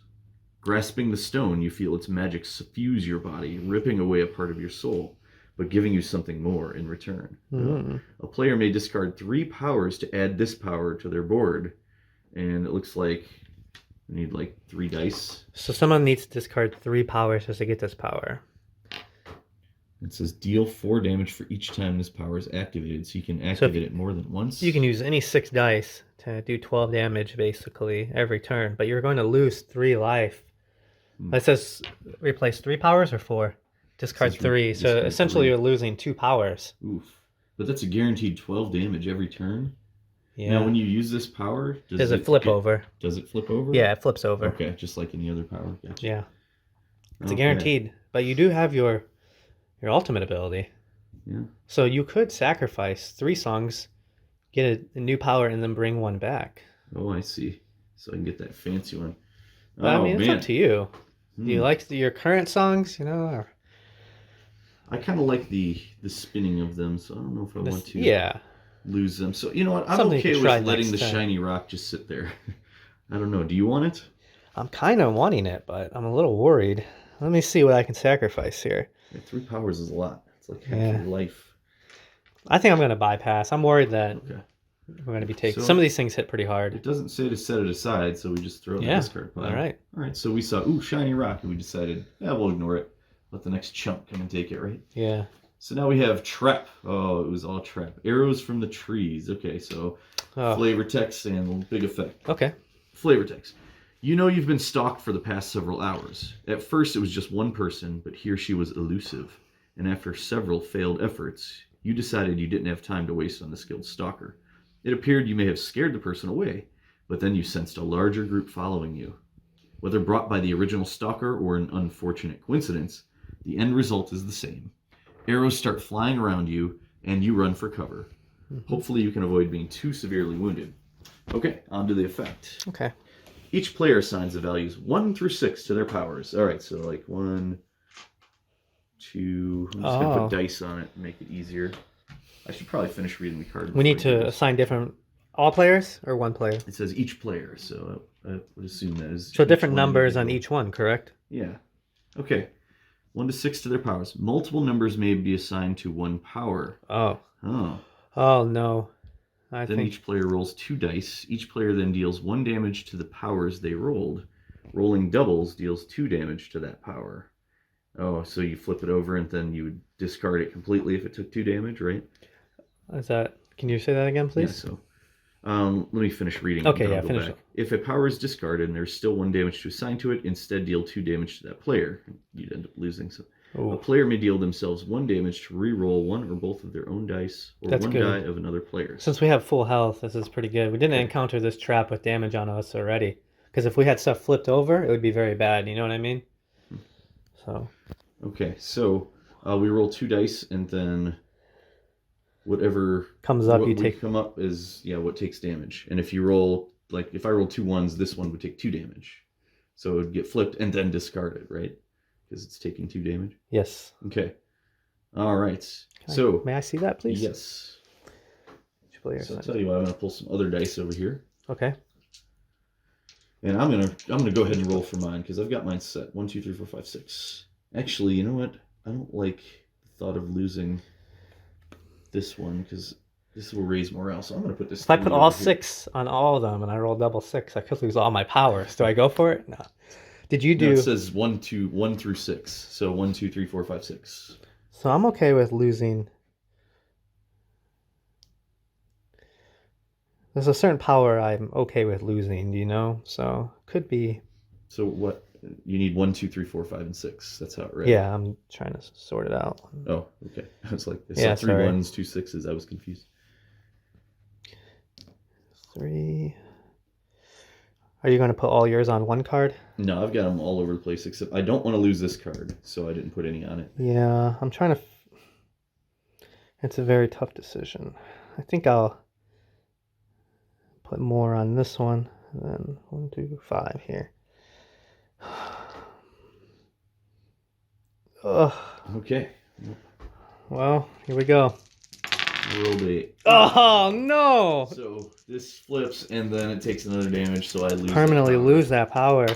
Grasping the stone, you feel its magic suffuse your body, ripping away a part of your soul, but giving you something more in return. A player may discard 3 powers to add this power to their board, and it looks like we need like 3 dice. So someone needs to discard 3 powers just to get this power. It says deal 4 damage for each time this power is activated, so you can activate it more than once. You can use any 6 dice to do 12 damage basically every turn, but you're going to lose 3 life. It says replace 3 powers or 4? Discard 3, so essentially you're losing 2 powers. Oof. But that's a guaranteed 12 damage every turn. Yeah. Now, when you use this power, does it flip over? Does it flip over? Yeah, it flips over. Okay, just like any other power. Gotcha. Yeah. It's a guaranteed, but you do have your ultimate ability. Yeah. So you could sacrifice 3 songs, get a new power, and then bring 1 back. Oh, I see. So I can get that fancy one. But, I mean, it's up to you. Do you like your current songs, Or... I kind of like the spinning of them, so I don't know if I want to lose them. So, you know what? I'm okay with letting the shiny rock just sit there. I don't know. Do you want it? I'm kind of wanting it, but I'm a little worried. Let me see what I can sacrifice here. Yeah, 3 powers is a lot. It's like half your life. I think I'm going to bypass. I'm worried that we're going to be taking... Some of these things hit pretty hard. It doesn't say to set it aside, so we just throw it in the discard pile. All right. All right, so we saw, shiny rock, and we decided, we'll ignore it. Let the next chump come and take it, right? Yeah. So now we have trap. Oh, it was all trap. Arrows from the trees. Okay, so flavor text and big effect. Okay. Flavor text. You know you've been stalked for the past several hours. At first it was just one person, but he or she was elusive. And after several failed efforts, you decided you didn't have time to waste on the skilled stalker. It appeared you may have scared the person away, but then you sensed a larger group following you. Whether brought by the original stalker or an unfortunate coincidence, the end result is the same. Arrows start flying around you, and you run for cover. Hopefully you can avoid being too severely wounded. Okay, on to the effect. Okay. Each player assigns the values 1 through 6 to their powers. All right, so like 1, 2... I'm just going to put dice on it and make it easier. I should probably finish reading the card. We need to assign different... All players or 1 player? It says each player, so I would assume that is... So different numbers on each one, correct? Yeah. Okay. 1 to 6 to their powers. Multiple numbers may be assigned to 1 power. Oh. Oh. Oh, no. Then each player rolls 2 dice. Each player then deals 1 damage to the powers they rolled. Rolling doubles deals 2 damage to that power. Oh, so you flip it over and then you would discard it completely if it took 2 damage, right? Is that... Can you say that again, please? Yeah, so... let me finish reading. Okay, yeah, finish it. If a power is discarded and there's still 1 damage to assign to it, instead deal 2 damage to that player. You'd end up losing. So a player may deal themselves 1 damage to re-roll 1 or both of their own dice or That's 1 good. die of another player. Since we have full health, this is pretty good. We didn't encounter this trap with damage on us already. Because if we had stuff flipped over, it would be very bad. You know what I mean? So. Okay, so we roll 2 dice and then... whatever comes up, you take. Come up is what takes damage. And if you roll, like if I roll 2 1s, this one would take 2 damage. So it would get flipped and then discarded, right? Because it's taking 2 damage. Yes. Okay. All right. May I see that, please? Yes. So I'll tell you what, I'm gonna pull some other dice over here. Okay. And I'm gonna go ahead and roll for mine because I've got mine set. 1, 2, 3, 4, 5, 6. Actually, you know what? I don't like the thought of losing this one because this will raise morale. So I'm going to put this. If I put all 6 on all of them and I roll double 6, I could lose all my powers. Do I go for it? No. Did you do? No, it says 1 through 6. So 1, 2, 3, 4, 5, 6. So I'm okay with losing. There's a certain power I'm okay with losing. Do you know? So could be. So what? You need 1, 2, 3, 4, 5, and 6. That's how it read. Yeah, I'm trying to sort it out. Oh, okay. I was like, it's like 3 1s, 2 6s. I was confused. 3. Are you going to put all yours on 1 card? No, I've got them all over the place, except I don't want to lose this card, so I didn't put any on it. Yeah, I'm trying to... It's a very tough decision. I think I'll put more on this one, and then 1, 2, 5 here. Okay. Well, here we go. Rolled a... Oh, no! So this flips, and then it takes another damage, so I lose Permanently lose that power.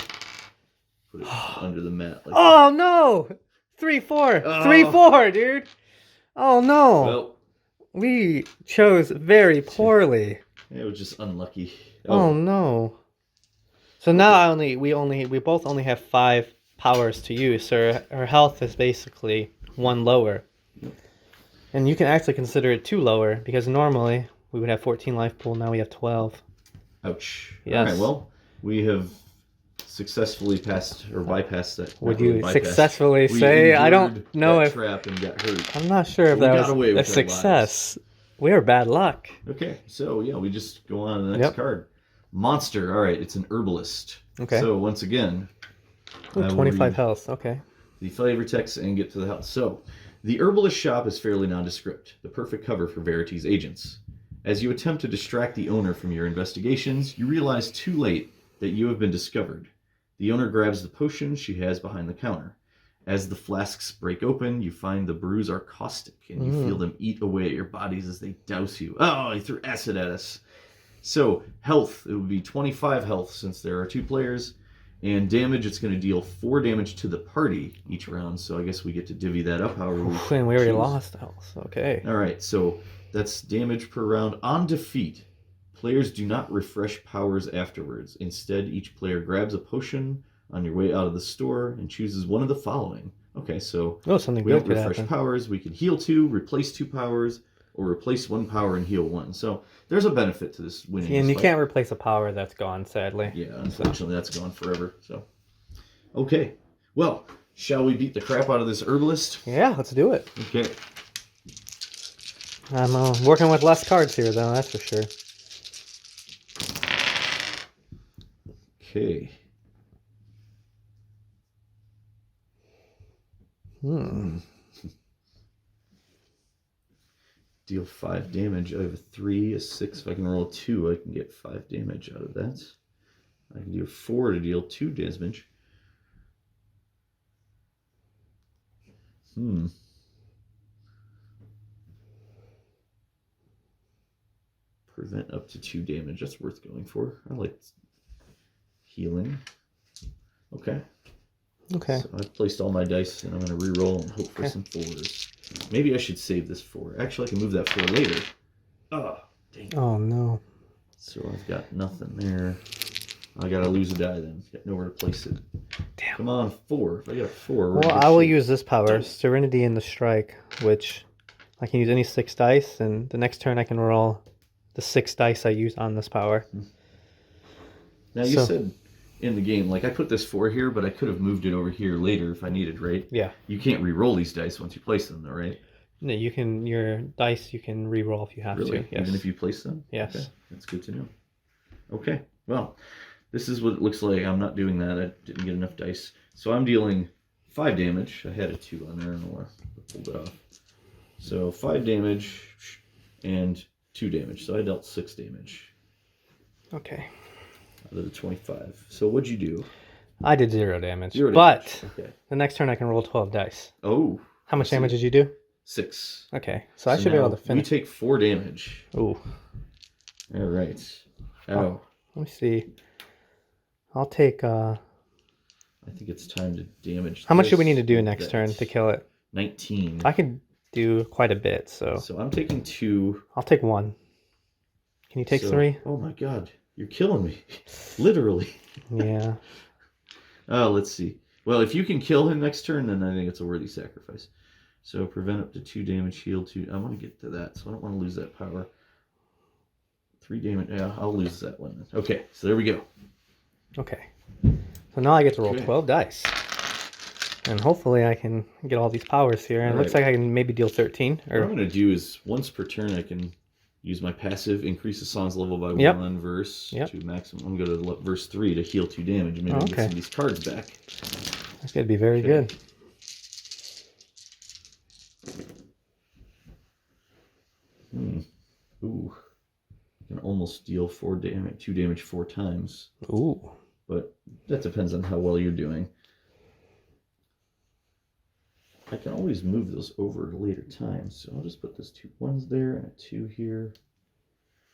Put it under the mat. Like oh, no! 3-4. Oh. 3-4, dude! Oh, no! Well, we chose very poorly. it was just unlucky. Oh, no. So now we both only have 5 powers to use, so our health is basically 1 lower. Yep. And you can actually consider it 2 lower, because normally we would have 14 life pool, now we have 12. Ouch. Yes. All right, well, we have successfully passed or bypassed that. Would you successfully say? I don't know if trap and got hurt. I'm not sure if that was a success. We are bad luck. Okay, so yeah, we just go on to the next card. Monster. All right, it's an herbalist. Okay. So once again, 25 health. Okay. The flavor text and get to the health. So, the herbalist shop is fairly nondescript, the perfect cover for Verity's agents. As you attempt to distract the owner from your investigations, you realize too late that you have been discovered. The owner grabs the potion she has behind the counter. As the flasks break open, you find the brews are caustic, and you feel them eat away at your bodies as they douse you. Oh, he threw acid at us. So, health, it would be 25 health since there are 2 players. And damage, it's going to deal 4 damage to the party each round. So I guess we get to divvy that up however we choose. And we already lost health. Okay. All right, so that's damage per round. On defeat, players do not refresh powers afterwards. Instead, each player grabs a potion on your way out of the store and chooses one of the following. Okay, so something we good don't refresh powers. We can heal 2, replace 2 powers, or replace 1 power and heal 1. So there's a benefit to this winning. And you can't replace a power that's gone, sadly. Yeah, unfortunately, that's gone forever. So, okay. Well, shall we beat the crap out of this herbalist? Yeah, let's do it. Okay. I'm working with less cards here, though, that's for sure. Okay. Deal 5 damage. I have a 3, a 6. If I can roll a 2, I can get 5 damage out of that. I can do a 4 to deal 2 damage. Prevent up to 2 damage. That's worth going for. I like healing. Okay. Okay. So I've placed all my dice, and I'm going to re-roll and hope for some 4s. Maybe I should save this 4. Actually, I can move that 4 later. Oh, dang. Oh, no. So I've got nothing there. I got to lose a die then. Got nowhere to place it. Damn. Come on, 4. If I get a 4... Well, I will use this power, Serenity in the Strike, which I can use any 6 dice, and the next turn I can roll the 6 dice I use on this power. Now, you said in the game, like, I put this 4 here, but I could have moved it over here later if I needed, right? Yeah. You can't re-roll these dice once you place them, though, right? No, you can, your dice you can re-roll if you have Really? to. Yes. Even if you place them? Yes. Okay. That's good to know. Okay. Well, this is what it looks like. I'm not doing that. I didn't get enough dice. So I'm dealing 5 damage. I had a 2 on there, and I pulled it off. So 5 damage and 2 damage. So I dealt 6 damage. Okay. Out of the 25. So what'd you do? I did 0 damage. 0 damage. But okay. The next turn I can roll 12 dice. Oh. How much damage did you do? 6. Okay. So I should be able to finish. We take 4 damage. Ooh. All right. Ow. Let me see. I'll take... I think it's time to damage. How much do we need to do next turn to kill it? 19. I could do quite a bit, so... So I'm taking 2. I'll take 1. Can you take 3? Oh my god. You're killing me. Literally. Yeah. Let's see. Well, if you can kill him next turn, then I think it's a worthy sacrifice. So prevent up to 2 damage, heal 2. I want to get to that, so I don't want to lose that power. 3 damage. Yeah, I'll lose that one. Okay, so there we go. Okay. So now I get to roll 12 dice. And hopefully I can get all these powers here. And it looks like I can maybe deal 13. What I'm going to do is, once per turn, I can use my passive, increase the song's level by 1 verse to maximum. I'm going to go to verse 3 to heal 2 damage and maybe get some of these cards back. That's going to be very good. Ooh. Can almost deal 4 damage, 2 damage 4 times. Ooh. But that depends on how well you're doing. I can always move those over at a later time, so I'll just put those 2 1s there and a 2 here.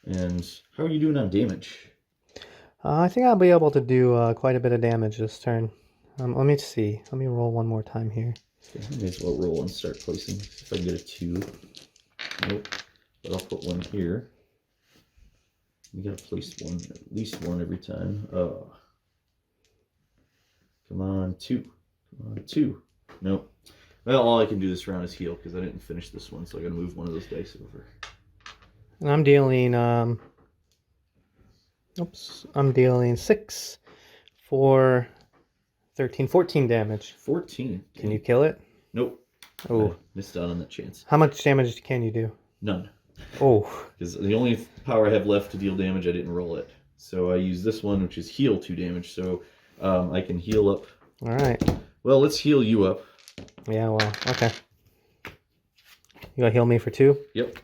And how are you doing on damage? I think I'll be able to do quite a bit of damage this turn. Let me see. Let me roll one more time here. Okay, I may as well roll and start placing. See if I can get a 2. Nope. But I'll put 1 here. You gotta place one, at least 1 every time. Oh. Come on, 2. Come on, 2. Nope. Well, all I can do this round is heal because I didn't finish this one, so I gotta move one of those dice over. And I'm dealing, I'm dealing 6 for 13, 14 damage. 14. Can you kill it? Nope. Oh. I missed out on that chance. How much damage can you do? None. Oh. Because the only power I have left to deal damage, I didn't roll it. So I use this one, which is heal 2 damage. So I can heal up. All right. Well, let's heal you up. Yeah, well, okay. You gonna heal me for 2? Yep.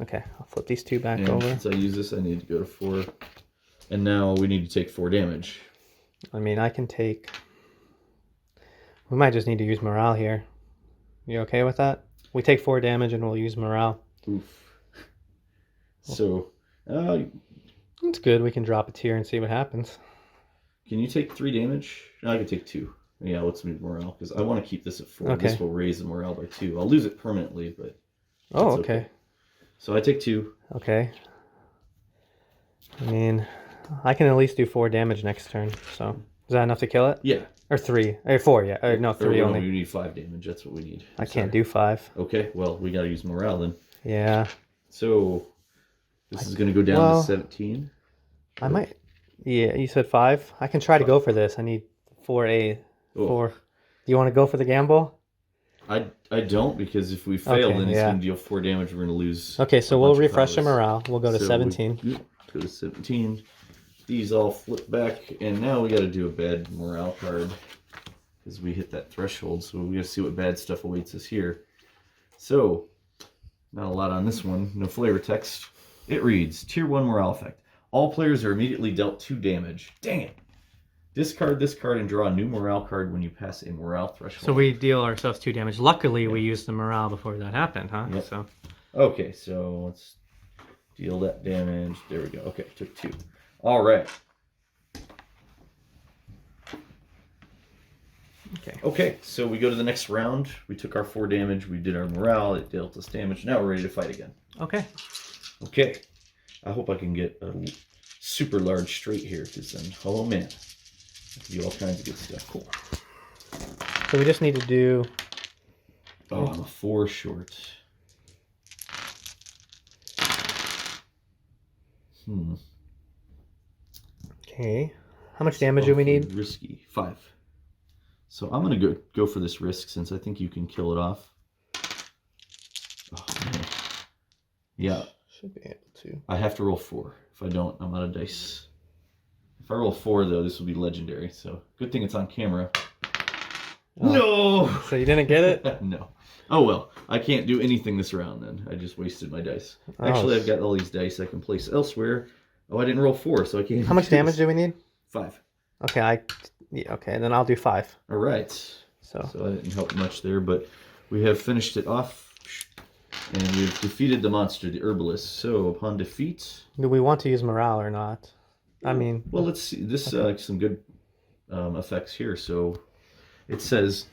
Okay, I'll flip these 2 back And over. since I use this, I need to go to 4. And now we need to take 4 damage. I mean, I can take... We might just need to use morale here. You okay with that? We take 4 damage and we'll use morale. Oof. So, That's good. We can drop a tier and see what happens. can you take 3 damage? No, I can take 2. Yeah, let's move morale, because I want to keep this at 4. Okay. This will raise the morale by 2. I'll lose it permanently, but... Oh, that's okay. So I take 2. Okay. I mean, I can at least do 4 damage next turn, so... Is that enough to kill it? Yeah. Or 3? Or 4, yeah. No, 3 no, only. we need 5 damage. That's what we need. I can't do 5. Okay, well, we got to use morale then. Yeah. So, this is going to go down to 17. I might... Yeah, you said 5? I can try to go for this. I need 4. Do you want to go for the gamble? I don't, because if we fail, Okay, then it's yeah. going to deal 4 damage. We're going to lose. Okay, so a we'll bunch of refresh the powers. morale. We'll go to So 17. Go to 17. These all flip back, and now we got to do a bad morale card because we hit that threshold. So we got to see what bad stuff awaits us here. So, not a lot on this one. No flavor text. It reads, Tier 1 morale effect. All players are immediately dealt 2 damage. Dang it. Discard this card and draw a new morale card when you pass a morale threshold. So we deal ourselves 2 damage. Luckily, we used the morale before that happened, huh? Yep. So. Okay, so let's deal that damage. There we go. Okay, took 2. All right. Okay, so we go to the next round. We took our 4 damage. We did our morale. It dealt us damage. Now we're ready to fight again. Okay. Okay. I hope I can get a super large straight here, because then, oh man, I can do all kinds of good stuff. Cool. So we just need to do... Oh, I'm a 4 short. Okay. How much damage do we need? Risky. 5. So I'm going to go for this risk, since I think you can kill it off. Oh, man. Yeah. Should be able to. I have to roll 4. If I don't, I'm out of dice. If I roll 4, though, this will be legendary. So good thing it's on camera. Oh. No! So you didn't get it? No. Oh, well. I can't do anything this round, then. I just wasted my dice. Oh. Actually, I've got all these dice I can place elsewhere. Oh, I didn't roll 4, so I can't... How much damage do we need? 5. Okay, okay, then I'll do 5. All right. So I didn't help much there, but we have finished it off, and we've defeated the monster, the herbalist. So upon defeat... do we want to use morale or not? I mean... Well, let's see. This some good effects here. So it says,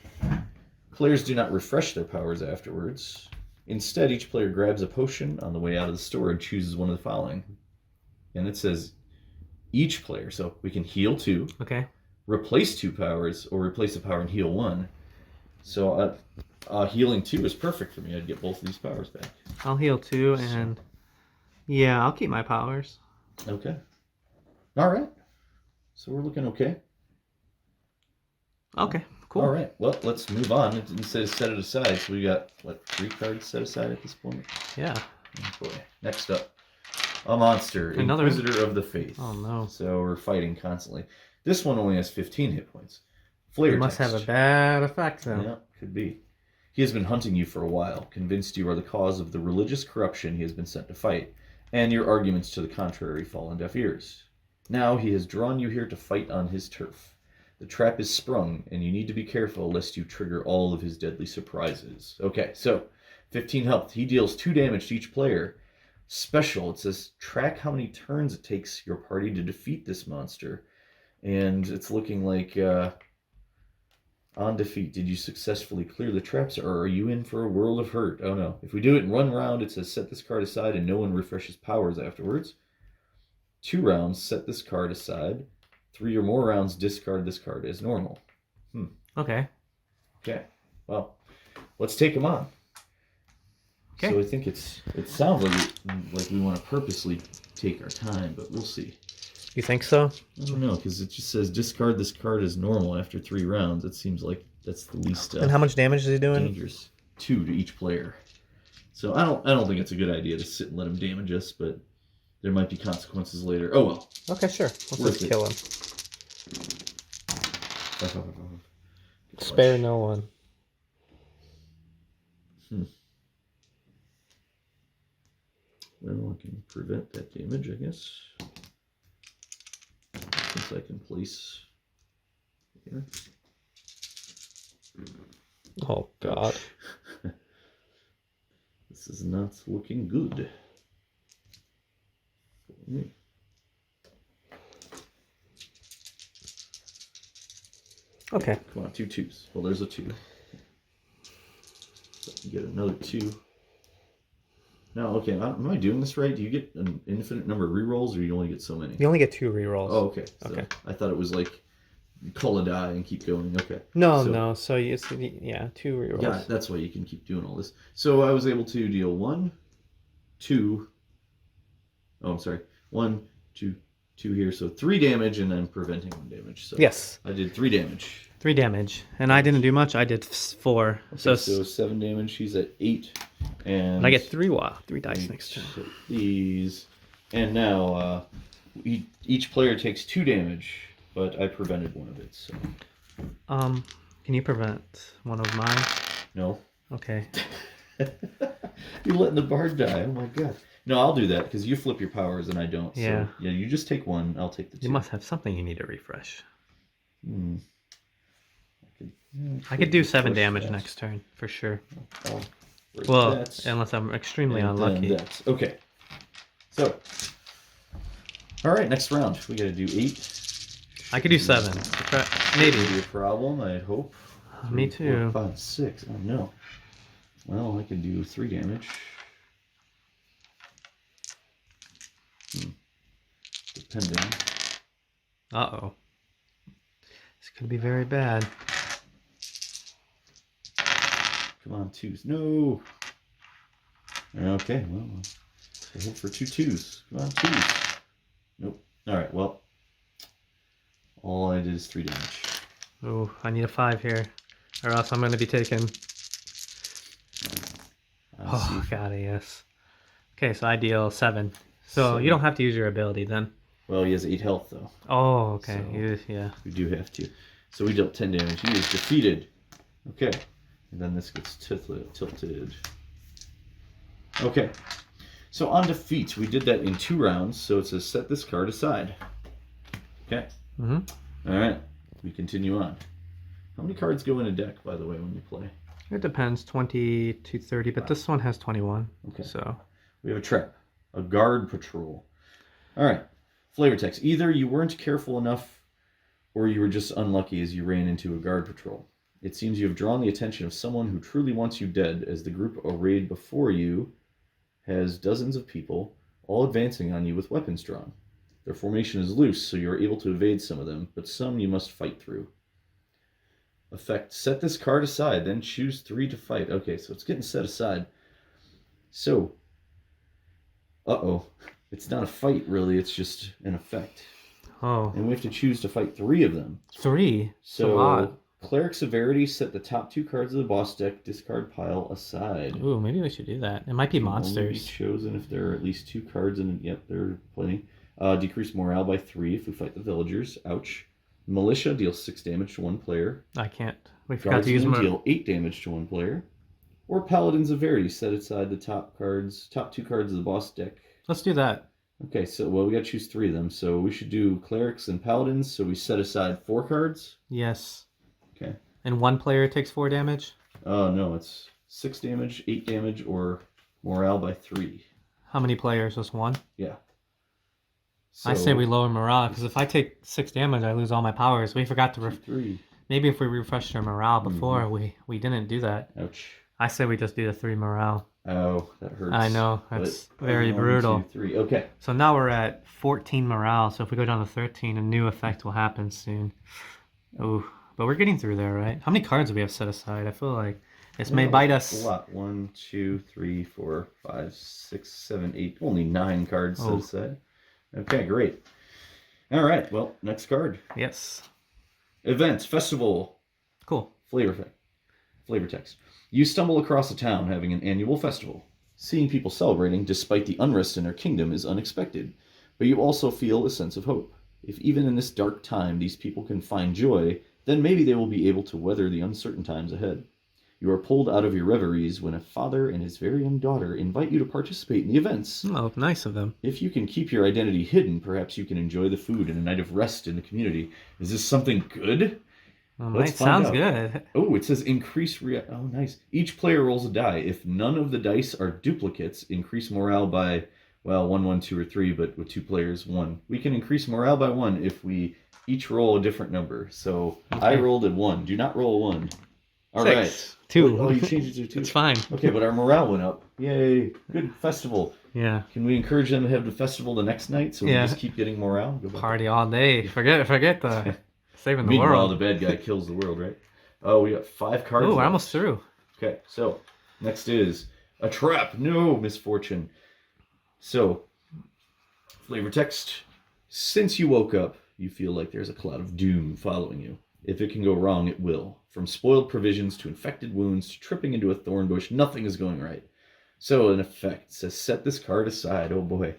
players do not refresh their powers afterwards. Instead, each player grabs a potion on the way out of the store and chooses one of the following. And it says, each player, so we can heal 2. Okay. Replace 2 powers, or replace a power and heal 1. So healing 2 is perfect for me. I'd get both of these powers back. I'll heal 2, and yeah, I'll keep my powers. Okay. All right. So we're looking okay. Okay, cool. All right. Well, let's move on. It says set it aside. So we got, what, 3 cards set aside at this point? Yeah. Oh boy. Next up, a monster, Another Inquisitor of the Faith. Oh no. So we're fighting constantly. This one only has 15 hit points. Flavor It must text. have a bad effect, then. Yeah, could be. He has been hunting you for a while, convinced you are the cause of the religious corruption he has been sent to fight, and your arguments to the contrary fall on deaf ears. Now he has drawn you here to fight on his turf. The trap is sprung, and you need to be careful lest you trigger all of his deadly surprises. Okay, so 15 health. He deals 2 damage to each player. Special, it says track how many turns it takes your party to defeat this monster. And it's looking like on defeat, did you successfully clear the traps, or are you in for a world of hurt? Oh no. If we do it in 1 round, it says set this card aside and no one refreshes powers afterwards. 2 rounds, set this card aside. 3 or more rounds, discard this card as normal. Okay. Okay. Well, let's take him on. Okay. So I think it sounds like we want to purposely take our time, but we'll see. You think so? I don't know, because it just says discard this card as normal after 3 rounds. It seems like that's the least And how much damage is he doing? dangerous. 2 to each player. So I don't think it's a good idea to sit and let him damage us, but there might be consequences later. Oh well. Okay, sure. Let's just kill him. Spare no one. Well, I can prevent that damage, I guess. Since I can place here. Oh, God. This is not looking good. Okay. Come on, 2 2s. Well, there's a 2. So you get another 2. Now, okay, am I doing this right? Do you get an infinite number of rerolls, or you only get so many? You only get 2 rerolls. Oh, okay. So Okay. I thought it was like call a die and keep going. Okay. No. So you 2 rerolls. Yeah, that's why you can keep doing all this. So I was able to deal 1, 2. Oh, I'm sorry. 1, 2, 2 here. So 3 damage, and then preventing 1 damage. So yes. I did 3 damage. 3 damage, and I didn't do much. I did 4. Okay, so 7 damage. She's at 8, and I get 3 dice next turn. These, and now each player takes 2 damage, but I prevented 1 of it. So can you prevent one of mine? no. Okay. You're letting the bard die. Oh my god. No, I'll do that because you flip your powers and I don't. Yeah. So, yeah. You just take 1. I'll take the 2. You must have something you need to refresh. I could do 7 damage next turn for sure. Well, unless I'm extremely unlucky. Okay. So, all right, next round. We got to do 8. I could do 7. Maybe. Be a problem, I hope. Me too. 4, 5, 6. Oh no. Well, I could do 3 damage. Depending. Uh-oh. This could be very bad. Come on, 2s. No. Okay, well, I hope for 2 2s. Come on, 2s. Nope. All right, well, all I did is 3 damage. Oh, I need a 5 here, or else I'm going to be taken. Oh, God, yes. Okay, so I deal 7. So you don't have to use your ability then. Well, he has 8 health, though. Oh, okay. So yeah. We do have to. So we dealt 10 damage. He is defeated. Okay. And then this gets tilted. Okay. So on defeat, we did that in 2 rounds. So it says set this card aside. Okay. All right. We continue on. How many cards go in a deck, by the way, when you play? It depends, 20 to 30, but this one has 21. Okay. So we have a trap, a guard patrol. All right. Flavor text. Either you weren't careful enough or you were just unlucky as you ran into a guard patrol. It seems you have drawn the attention of someone who truly wants you dead, as the group arrayed before you has dozens of people, all advancing on you with weapons drawn. Their formation is loose, so you are able to evade some of them, but some you must fight through. Effect. Set this card aside, then choose 3 to fight. Okay, so it's getting set aside. So, uh-oh. It's not a fight, really. It's just an effect. Oh. And we have to choose to fight 3 of them. 3? So, a lot. Cleric Severity, set the top 2 cards of the boss deck, discard pile aside. Ooh, maybe we should do that. It might be monsters. Only be chosen if there are at least 2 cards in it. Yep, there are plenty. Decrease morale by 3 if we fight the villagers. Ouch. Militia deals 6 damage to 1 player. I can't. We forgot to use Guardsmen deal 8 damage to 1 player. Or Paladin Severity, set aside the top 2 cards of the boss deck. Let's do that. Okay, so, well, we got to choose 3 of them. So we should do clerics and paladins. So we set aside 4 cards. Yes. Okay. And one player takes 4 damage? No, it's 6 damage, 8 damage, or morale by 3. How many players? Just 1? Yeah. So, I say we lower morale, because if I take 6 damage, I lose all my powers. We forgot to... 3. Maybe if we refreshed our morale before, we didn't do that. Ouch. I say we just do the 3 morale. Oh, that hurts. I know. That's very brutal. 1, 2, 3. Okay. So now we're at 14 morale, so if we go down to 13, a new effect will happen soon. Ooh, but we're getting through there, right? How many cards do we have set aside? I feel like this may bite us. A lot. 1, 2, 3, 4, 5, 6, 7, 8. Only 9 cards set aside. Okay, great. All right. Well, next card. Yes. Event-Festival. Cool. Flavor text. You stumble across a town having an annual festival. Seeing people celebrating despite the unrest in their kingdom is unexpected, but you also feel a sense of hope. If even in this dark time these people can find joy, then maybe they will be able to weather the uncertain times ahead. You are pulled out of your reveries when a father and his very young daughter invite you to participate in the events. Oh, nice of them. If you can keep your identity hidden, perhaps you can enjoy the food and a night of rest in the community. Is this something good? It sounds good. Oh, it says increase oh, nice. Each player rolls a die. If none of the dice are duplicates, increase morale by, well, 1, 1, 2, or 3, but with 2 players, 1. We can increase morale by 1 if we each roll a different number. So okay. I rolled a 1. Do not roll a 1. All 6. right. 2. Oh, you changed it to 2. It's fine. Okay, but our morale went up. Yay. Good festival. Yeah. Can we encourage them to have the festival the next night so we just keep getting morale? Party all day. Forget the saving the Meanwhile, world. the bad guy kills the world, right? Oh, we got 5 cards. Oh, we're almost through. Okay, so next is a trap. No, misfortune. So, flavor text. Since you woke up, you feel like there's a cloud of doom following you. If it can go wrong, it will. From spoiled provisions to infected wounds to tripping into a thorn bush, nothing is going right. So, in effect, it says set this card aside. Oh boy.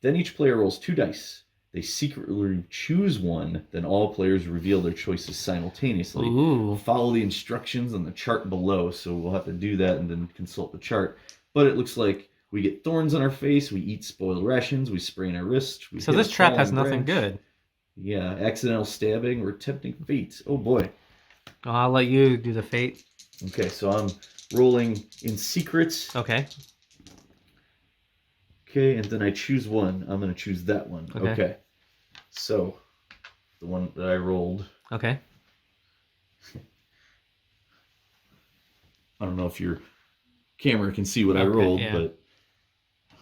Then each player rolls 2 dice. They secretly choose one, then all players reveal their choices simultaneously. Ooh. Follow the instructions on the chart below, so we'll have to do that and then consult the chart. But it looks like we get thorns on our face, we eat spoiled rations, we sprain our wrist. So this trap has nothing good. Yeah, accidental stabbing or tempting fate. Oh boy. Well, I'll let you do the fate. Okay, so I'm rolling in secret. Okay. Okay, and then I choose one. I'm going to choose that one. Okay. So, the one that I rolled. Okay. I don't know if your camera can see what I rolled, but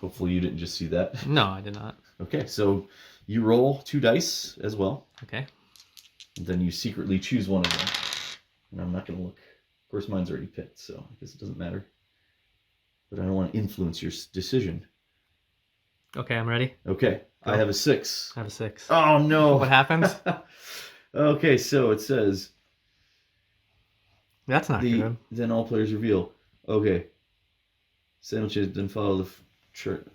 hopefully you didn't just see that. No, I did not. Okay, so you roll 2 dice as well. Okay. And then you secretly choose one of them. And I'm not going to look. Of course, mine's already picked, so I guess it doesn't matter. But I don't want to influence your decision. Okay, I'm ready. Okay, go. I have a 6. I have a 6. Oh, no. What happens? Okay, so it says... That's not good. Then all players reveal. Okay. Sandwiches then follow the chart.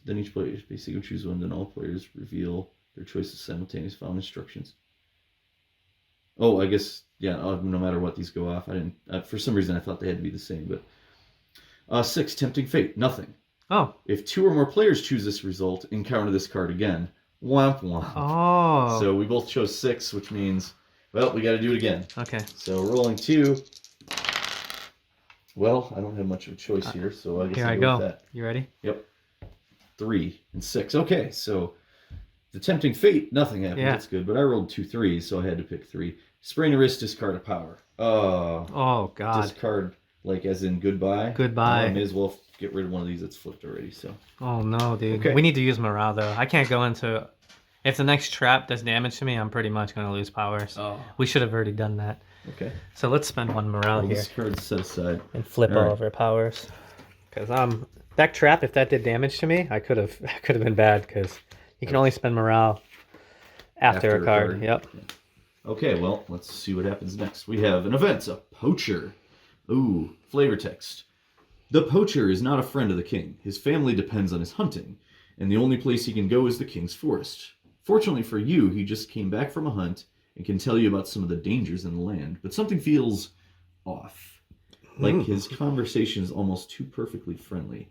Then each player basically choose one, then all players reveal their choices simultaneously, follow instructions. Oh, I guess, yeah, no matter what, these go off. I didn't, for some reason I thought they had to be the same, but... 6, tempting fate, nothing. Oh. If 2 or more players choose this result, encounter this card again. Womp womp. Oh. So we both chose 6, which means, well, we got to do it again. Okay. So rolling 2. Well, I don't have much of a choice here, so I guess I'll go with that. You ready? Yep. 3 and 6. Okay, so the tempting fate, nothing happened. Yeah. That's good, but I rolled 2 3s, so I had to pick 3. Sprain a wrist, discard a power. Oh, God. Discard, like as in goodbye. Goodbye. I may as well get rid of one of these that's flipped already. So. Oh no, dude. Okay. We need to use morale though. I can't go into. If the next trap does damage to me, I'm pretty much gonna lose powers. Oh. We should have already done that. Okay. So let's spend 1 morale here. This card's set aside. And flip all of our powers. Because that trap, if that did damage to me, I could have been bad. Because you can only spend morale after a card. Yep. Okay, well, let's see what happens next. We have an event, a poacher. Ooh, flavor text. The poacher is not a friend of the king. His family depends on his hunting, and the only place he can go is the king's forest. Fortunately for you, he just came back from a hunt and can tell you about some of the dangers in the land, but something feels off. Like his conversation is almost too perfectly friendly.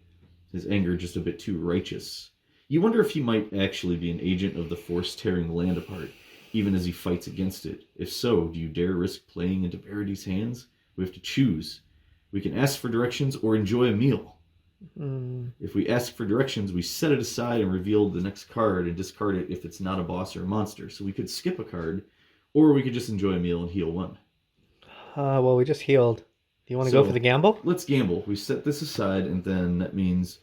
His anger just a bit too righteous. You wonder if he might actually be an agent of the force tearing the land apart, even as he fights against it. If so, do you dare risk playing into Verity's hands? We have to choose. We can ask for directions or enjoy a meal. If we ask for directions, we set it aside and reveal the next card and discard it if it's not a boss or a monster. So we could skip a card, or we could just enjoy a meal and heal 1. Well, we just healed. Do you want to go for the gamble? Let's gamble. We set this aside, and then that means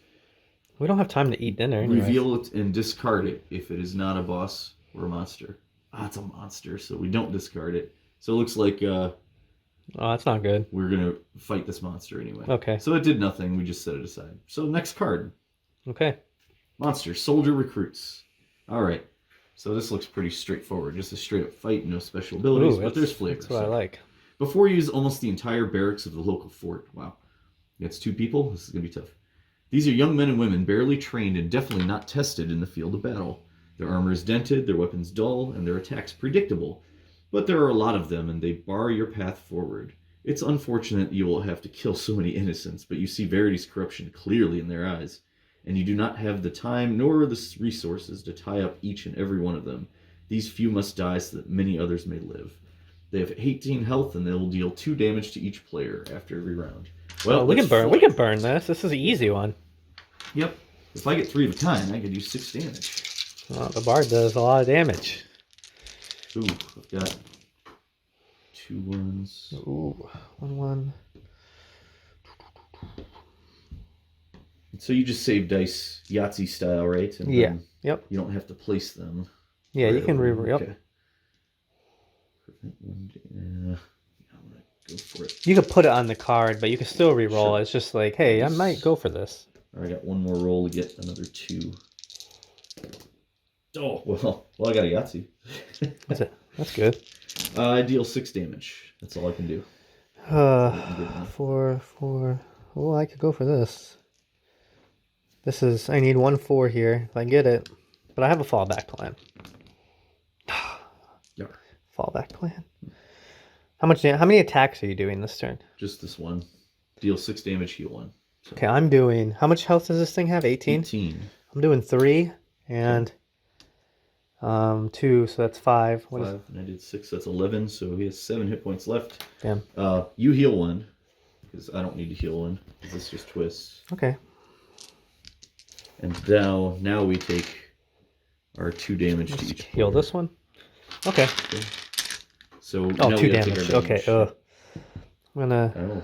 we don't have time to eat dinner anyways. Reveal it and discard it if it is not a boss or a monster. It's a monster, so we don't discard it. So it looks like oh, that's not good. We're going to fight this monster anyway. Okay. So it did nothing. We just set it aside. So next card. Okay. Monster. Soldier recruits. All right. So this looks pretty straightforward. Just a straight-up fight, no special abilities, but there's flavor. That's what I like. Before you use almost the entire barracks of the local fort. Wow. That's 2 people. This is going to be tough. These are young men and women, barely trained and definitely not tested in the field of battle. Their armor is dented, their weapons dull, and their attacks predictable. But there are a lot of them, and they bar your path forward. It's unfortunate you will have to kill so many innocents, but you see Verity's corruption clearly in their eyes, and you do not have the time nor the resources to tie up each and every one of them. These few must die so that many others may live. They have 18 health, and they will deal 2 damage to each player after every round. Well, we can burn. We can burn this. This is an easy one. Yep. If I get 3 of a time, I could do 6 damage. Well, the bard does a lot of damage. Ooh, I've got 2 ones. Ooh, 1. So you just save dice Yahtzee style, right? And yeah. Yep. You don't have to place them. Yeah, you can re-roll. Yep. Okay. I'm gonna go for it. You could put it on the card, but you can still re-roll. Sure. It's just like, hey, I might go for this. All right, I got 1 more roll to get another 2. Oh, well, I got a Yahtzee. That's good. I deal 6 damage. That's all I can do. 4. Oh, I could go for this. This is, I need 1 4 here if I get it, but I have a fallback plan. Yeah. Fallback plan. How many attacks are you doing this turn? Just this one. Deal 6 damage, heal 1. So. Okay, I'm doing, how much health does this thing have? 18? 18. I'm doing 3 and 2, so that's 5. 5, and I did 6, that's 11, so he has 7 hit points left. Damn. You heal 1, because I don't need to heal 1, because this just twists. Okay. And now we take our 2 damage to each heal player. this one? Okay. So oh, now 2 damage. Okay. I'm gonna do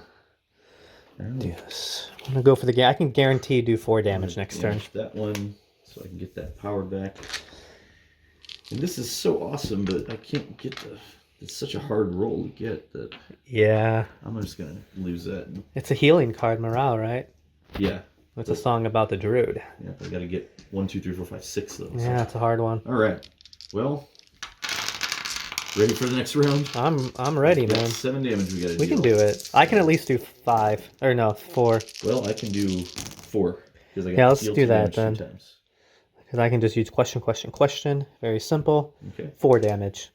Oh. this. I'm gonna go for the game. I can guarantee do 4 damage next turn. That one, so I can get that power back. And this is so awesome, but I can't get it's such a hard roll to get that. Yeah. I'm just gonna lose that. It's a healing card, morale, right? Yeah. It's a song about the druid. Yeah, I gotta get 1, 2, 3, 4, 5, 6 though. Yeah, so. it's a hard one. All right. Well, ready for the next round? I'm ready, man. 7 damage we gotta do. We can do it. I can at least do 5. Or no, 4. Well, I can do 4. I Yeah, let's do that then. 2 times. Because I can just use question. Very simple. Okay. 4 damage.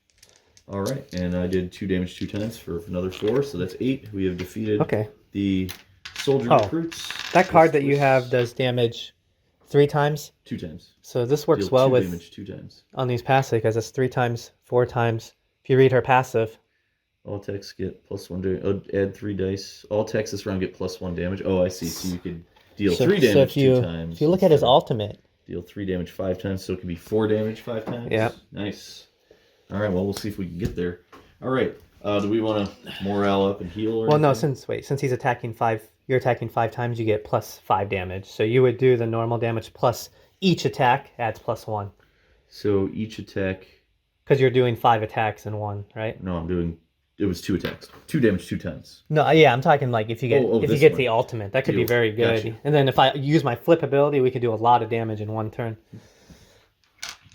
All right, and I did 2 damage 2 times for another 4, so that's 8. We have defeated the soldier recruits. That card that you have does damage 3 times? 2 times. So this works Deal well 2 with damage 2 times. On these passive, because it's 3 times, 4 times. If you read her passive. All attacks get +1 damage. Add 3 dice. All attacks this round get +1 damage. Oh, I see. So you could deal 3 damage 2 times. If you look at his ultimate. Deal 3 damage 5 times, so it could be 4 damage 5 times. Yeah. Nice. All right, well, we'll see if we can get there. All right. Do we want to morale up and heal? Or well, anything? no, since he's attacking 5, you're attacking 5 times, you get +5 damage. So you would do the normal damage plus each attack adds +1. So each attack. Because you're doing 5 attacks in one, right? No, I'm doing. It was 2 attacks. 2 damage 2 times. No, yeah, I'm talking like if you get the ultimate, that could be very good. Gotcha. And then if I use my flip ability, we could do a lot of damage in one turn.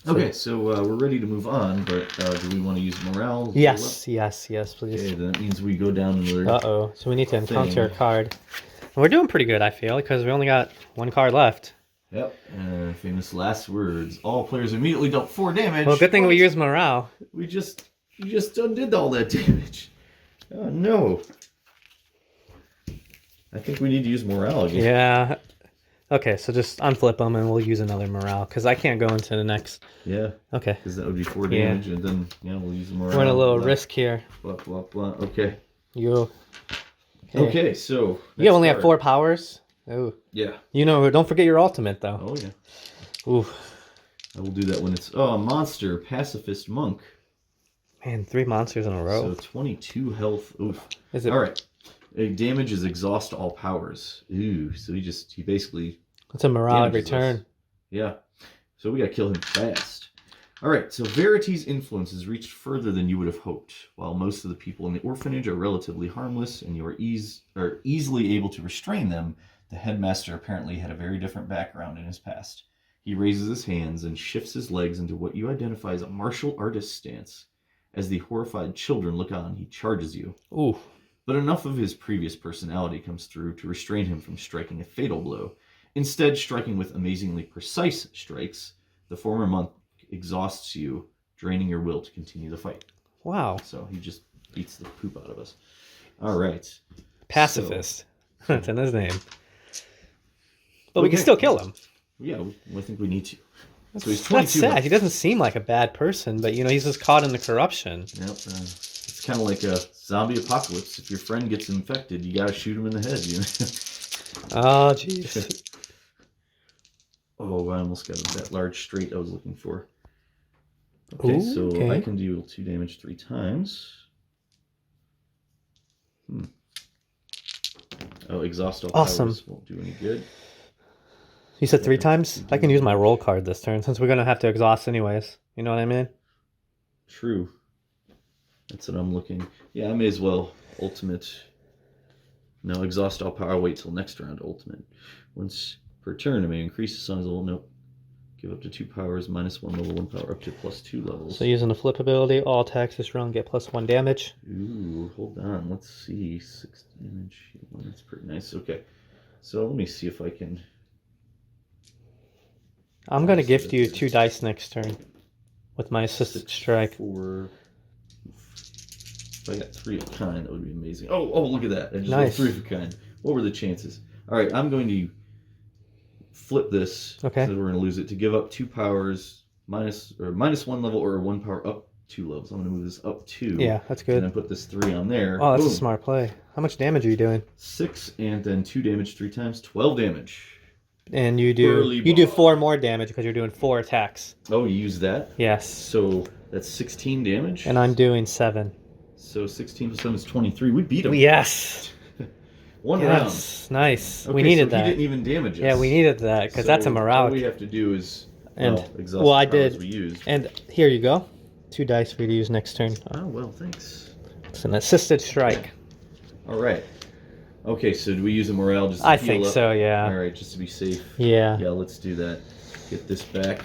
Okay, so we're ready to move on, but do we want to use morale? Yes, please. Okay, then that means we go down another. Uh-oh. So we need to encounter a card. And we're doing pretty good, I feel, because we only got 1 card left. Yep, famous last words. All players immediately dealt 4 damage. Well, good thing we used morale. You just undid all that damage. Oh, no. I think we need to use morale again. Yeah. Okay, so just unflip them and we'll use another morale because I can't go into the next. Yeah. Okay. Because that would be 4 Yeah. damage, and then we'll use them around. We're in a little risk here. Blah blah blah. Okay. You. Okay, so you only have card. 4 powers. Oh. Yeah. Don't forget your ultimate though. Oh yeah. Ooh. I will do that when it's monster pacifist monk. Man, 3 monsters in a row. So 22 health. Oof. Is it? All right. Damage is exhaust all powers. Ooh. So he basically. It's a morale every turn. Yeah. So we gotta kill him fast. All right. So Verity's influence has reached further than you would have hoped. While most of the people in the orphanage are relatively harmless, and you are easily able to restrain them, the headmaster apparently had a very different background in his past. He raises his hands and shifts his legs into what you identify as a martial artist stance. As the horrified children look on, he charges you. Ooh. But enough of his previous personality comes through to restrain him from striking a fatal blow. Instead, striking with amazingly precise strikes, the former monk exhausts you, draining your will to continue the fight. Wow. So he just beats the poop out of us. All right. Pacifist. That's in his name. But we can still kill him. Yeah, I think we need to. That's, So he's that's 22 sad. health. He doesn't seem like a bad person, but he's just caught in the corruption. Yep. It's kind of like a zombie apocalypse. If your friend gets infected, you gotta shoot him in the head. Oh, jeez. Oh, I almost got that large straight I was looking for. Okay, Ooh, so okay. I can deal 2 damage 3 times. Oh, exhaust all Awesome. powers won't do any good. You said 3 times? I can use my roll card this turn since we're going to have to exhaust anyways. You know what I mean? True. That's what I'm looking. Yeah, I may as well. Ultimate. No, exhaust all power. I'll wait till next round. Ultimate. Once per turn, it may increase the size level. Nope. Give up to 2 powers, -1 level, 1 power, up to +2 levels. So using the flip ability, all attacks this round get +1 damage. Ooh, hold on. Let's see. 6 damage. Well, that's pretty nice. Okay. So let me see if I can. I'm going to gift you 2 dice next turn with my assisted strike. 4. If I got 3 of a kind, that would be amazing. Oh, look at that. I just Nice. rolled 3 of a kind. What were the chances? All right, I'm going to flip this. Okay. So we're going to lose it to give up 2 powers, -1 level or 1 power up 2 levels. I'm going to move this up 2. Yeah, that's And good. then put this 3 on there. Oh, that's Boom. a smart play. How much damage are you doing? 6 and then 2 damage 3 times, 12 damage. And you do Early 4 more damage because you're doing 4 attacks. Oh, you use that? Yes. So that's 16 damage. And I'm doing 7. So 16 plus 7 is 23. We beat him. Yes. One round. Yes. Nice. Okay, we needed so that. He didn't even damage us. Yeah, we needed that because that's a morale. All we have to do is And exhaust well, I the powers did. we used. And here you go. 2 dice for you to use next turn. Oh well, thanks. It's an assisted strike. All right. Okay, so do we use a morale just to I heal think up? so. Yeah. All right, just to be safe. Yeah. Yeah, let's do that. Get this back.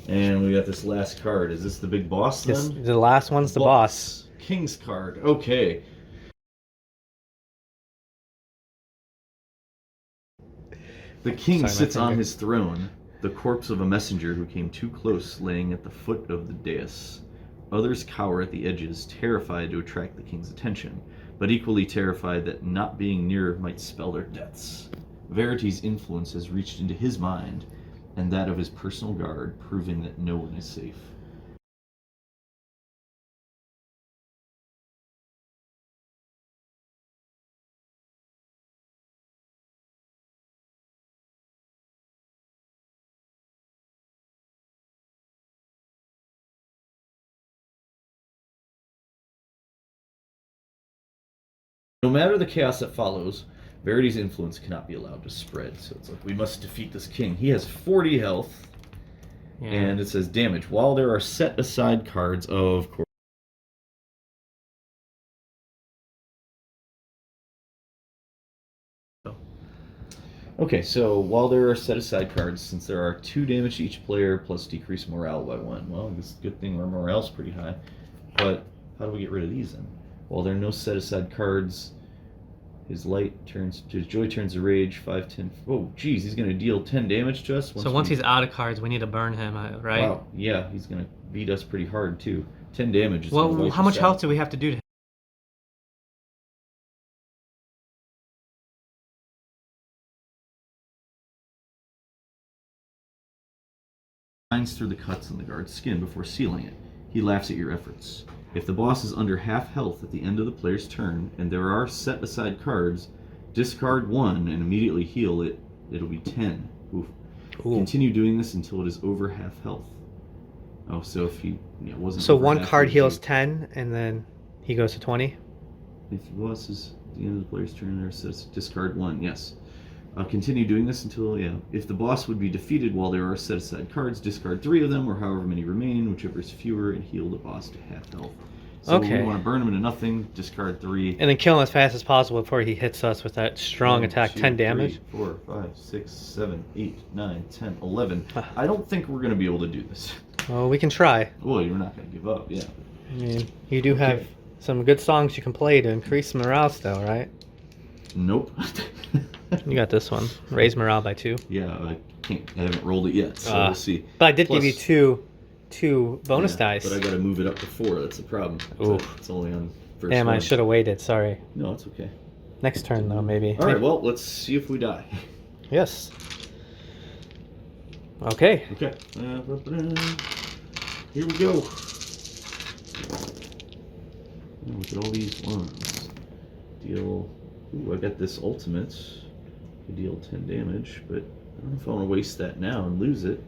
And we got this last card. Is this the big boss then? The last one's the boss. King's card. Okay. The king Sorry, my sits on finger. his throne, the corpse of a messenger who came too close, laying at the foot of the dais. Others cower at the edges, terrified to attract the king's attention, but equally terrified that not being near might spell their deaths. Verity's influence has reached into his mind, and that of his personal guard, proving that no one is safe. No matter the chaos that follows, Verity's influence cannot be allowed to spread. So it's like, we must defeat this king. He has 40 health, Yeah. and it says damage. While there are set aside cards, of course. Okay, so while there are set aside cards, since there are 2 damage to each player plus decrease morale by 1. Well, it's a good thing our morale's pretty high. But how do we get rid of these then? While there are no set aside cards, his joy turns to rage, 5, 10. Oh, geez, he's going to deal 10 damage to us. So once he's out of cards, we need to burn him, right? Wow, yeah, he's going to beat us pretty hard too. 10 damage. Well, how much health do we have to do to him? shines through the cuts in the guard's skin before sealing it. He laughs at your efforts. If the boss is under half health at the end of the player's turn, and there are set-aside cards, discard 1 and immediately heal it. It'll be 10. Oof. Ooh. Continue doing this until it is over half health. Oh, so if he wasn't. So over one half, card he'd heals be- 10, and then he goes to 20? If the boss is at the end of the player's turn, there says discard 1. Yes. Continue doing this until, if the boss would be defeated while there are set-aside cards, discard 3 of them, or however many remain, whichever is fewer, and heal the boss to half health. So Okay. we want to burn him into nothing, discard 3. And then kill him as fast as possible before he hits us with that strong 1, attack, 2, 10 damage. 3, 4, 5, 6, 7, 8, 9, 10, 11. Ah. I don't think we're going to be able to do this. Well, we can try. Well, you're not going to give up, yeah. I mean, you do have Okay. some good songs you can play to increase morale still, right? Nope. You got this one. Raise morale by 2. Yeah, I haven't rolled it yet, so we'll see. But I did Plus- give you two bonus Yeah, dice. But I got to move it up to 4. That's the problem. Ooh. It's only on first Damn, one. I should have waited. Sorry. No, it's okay. Next turn, though, maybe. All right, well, let's see if we die. Yes. Okay. Okay. Here we go. Oh, look at all these ones. Deal. Ooh, I got this ultimate. Could deal 10 damage, but I don't know if I want to waste that now and lose it.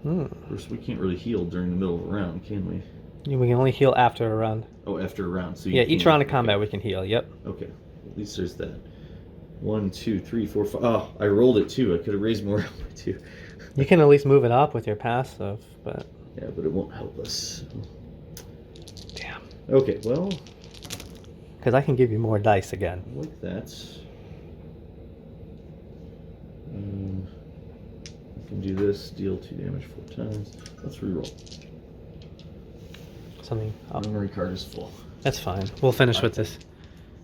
Of course, we can't really heal during the middle of a round, can we? We can only heal after a round. Oh, after a round. So you Yeah, each can't- round of combat we can heal. Yep. Okay. At least there's that. 1, 2, 3, 4, 5. Oh, I rolled it too. I could have raised more by 2. You can at least move it up with your passive, but Yeah, but it won't help us. damn. Okay, well, Because I can give you more dice again. like that. I can do this, deal 2 damage 4 times. Let's reroll. Something. Oh, Memory card is full. that's fine. We'll finish with this.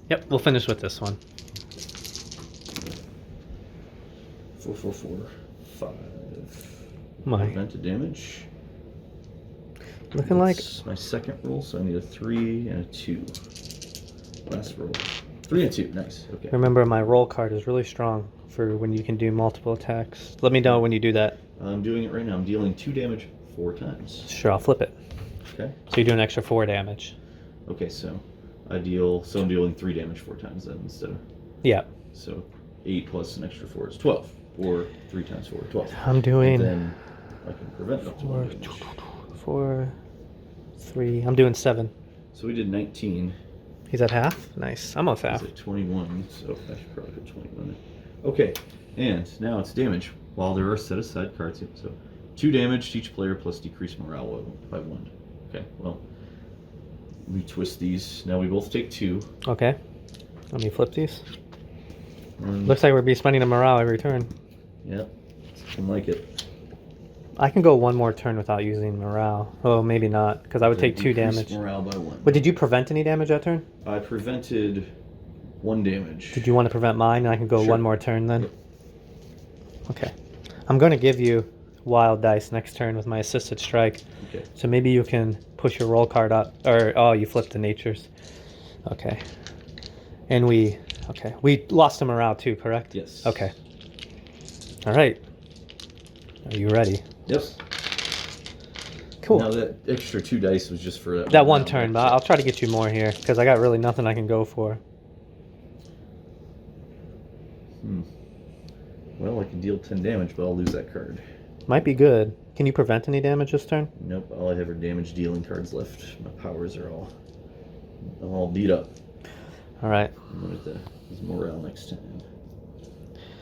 Yep, we'll finish with this one. 4, 4, 4, 5. My. Prevented damage. Looking like. It's my second roll, so I need a 3 and a 2. Last roll. 3 and 2. Nice. Okay. Remember, my roll card is really strong for when you can do multiple attacks. Let me know when you do that. I'm doing it right now. I'm dealing 2 damage 4 times. Sure, I'll flip it. Okay. So you do an extra 4 damage. Okay, so I'm dealing 3 damage 4 times then instead of. Yeah. So 8 plus an extra 4 is 12. Or 3 times 4, 12. I'm doing And then I can prevent up to 1 damage. 4, 3. I'm doing 7. So we did 19. He's at half? Nice. I'm almost He's half. at 21, so I should probably put 21 in. Okay, and now it's damage while there are set aside cards here. So 2 damage to each player plus decrease morale by 1. Okay, well, we twist these. Now we both take 2. Okay. Let me flip these. And, Looks like we're be spending a morale every turn. yeah, I like it. I can go one more turn without using morale. Oh, maybe not, because I would take 2 Decrease damage. Morale by 1. But did you prevent any damage that turn? I prevented 1 damage. Did you want to prevent mine, and I can go Sure. one more turn then? Yep. Okay. I'm going to give you wild dice next turn with my assisted strike. Okay. So maybe you can push your roll card up. Or, oh, you flipped the natures. Okay. And we lost a morale too, correct? Yes. Okay. All right. Are you ready? Yep. Cool. Now that extra 2 dice was just for That one round. turn, but I'll try to get you more here, because I got really nothing I can go for. Well, I can deal 10 damage, but I'll lose that card. Might be good. Can you prevent any damage this turn? Nope, all I have are damage dealing cards left. My powers are all beat up. All right. I'm gonna hit his morale next time.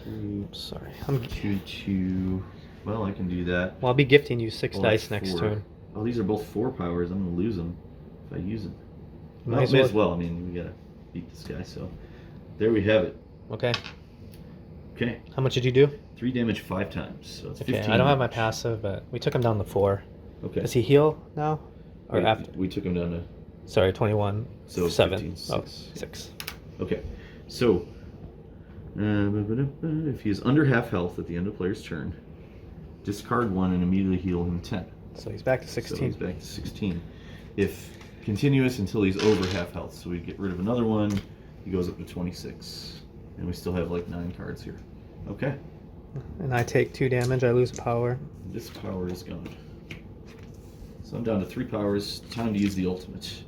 3, Sorry. 2, 2. Well, I can do that. Well, I'll be gifting you 6 Well, dice that's next 4. turn. Oh, these are both 4 powers. I'm gonna lose them if I use them. Might Well, as may well. as well. I mean, we gotta beat this guy. So there we have it. Okay. Okay, How much did you do? 3 damage 5 times. So it's Okay. 15. I don't have my damage. passive, but we took him down to 4. Okay. Does he heal now? Or after? We took him down to. Sorry, 21. So 7. 15, Oh, 6. 6. Okay, so if he is under half health at the end of player's turn, discard 1 and immediately heal him 10. So he's back to So 16. he's back to 16. If continuous until he's over half health, so we get rid of another one, he goes up to 26. And we still have like 9 cards here. Okay. And I take 2 damage. I lose power. This power is gone. So I'm down to 3 powers. Time to use the ultimate.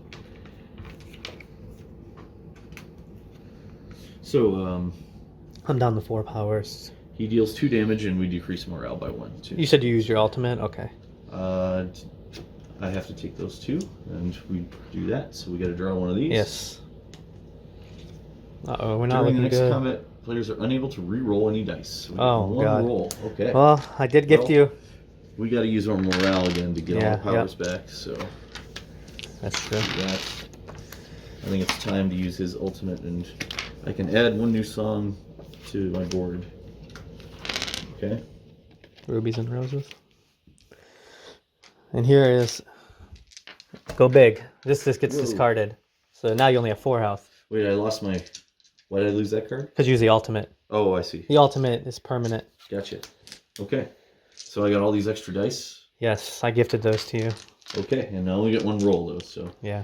So, I'm down to 4 powers. he deals 2 damage and we decrease morale by 1, too. You said you use your ultimate? Okay. I have to take those 2, and we do that. So we got to draw one of these. Yes. Uh-oh, we're not During the looking next good. combat, players are unable to re-roll any dice. So we Oh, have one God. roll. Okay. Well, I did gift you. We got to use our morale again to get Yeah, all the powers back. So that's true. that. I think it's time to use his ultimate, and I can add 1 new song to my board. Okay. Rubies and roses. And here is go big. This gets Whoa. discarded. So now you only have 4 health. Wait, I lost my... Why did I lose that card? Because you use the ultimate. Oh, I see. The ultimate is permanent. Gotcha. Okay. So I got all these extra dice. Yes, I gifted those to you. Okay, and I only get 1 roll, though, so... Yeah.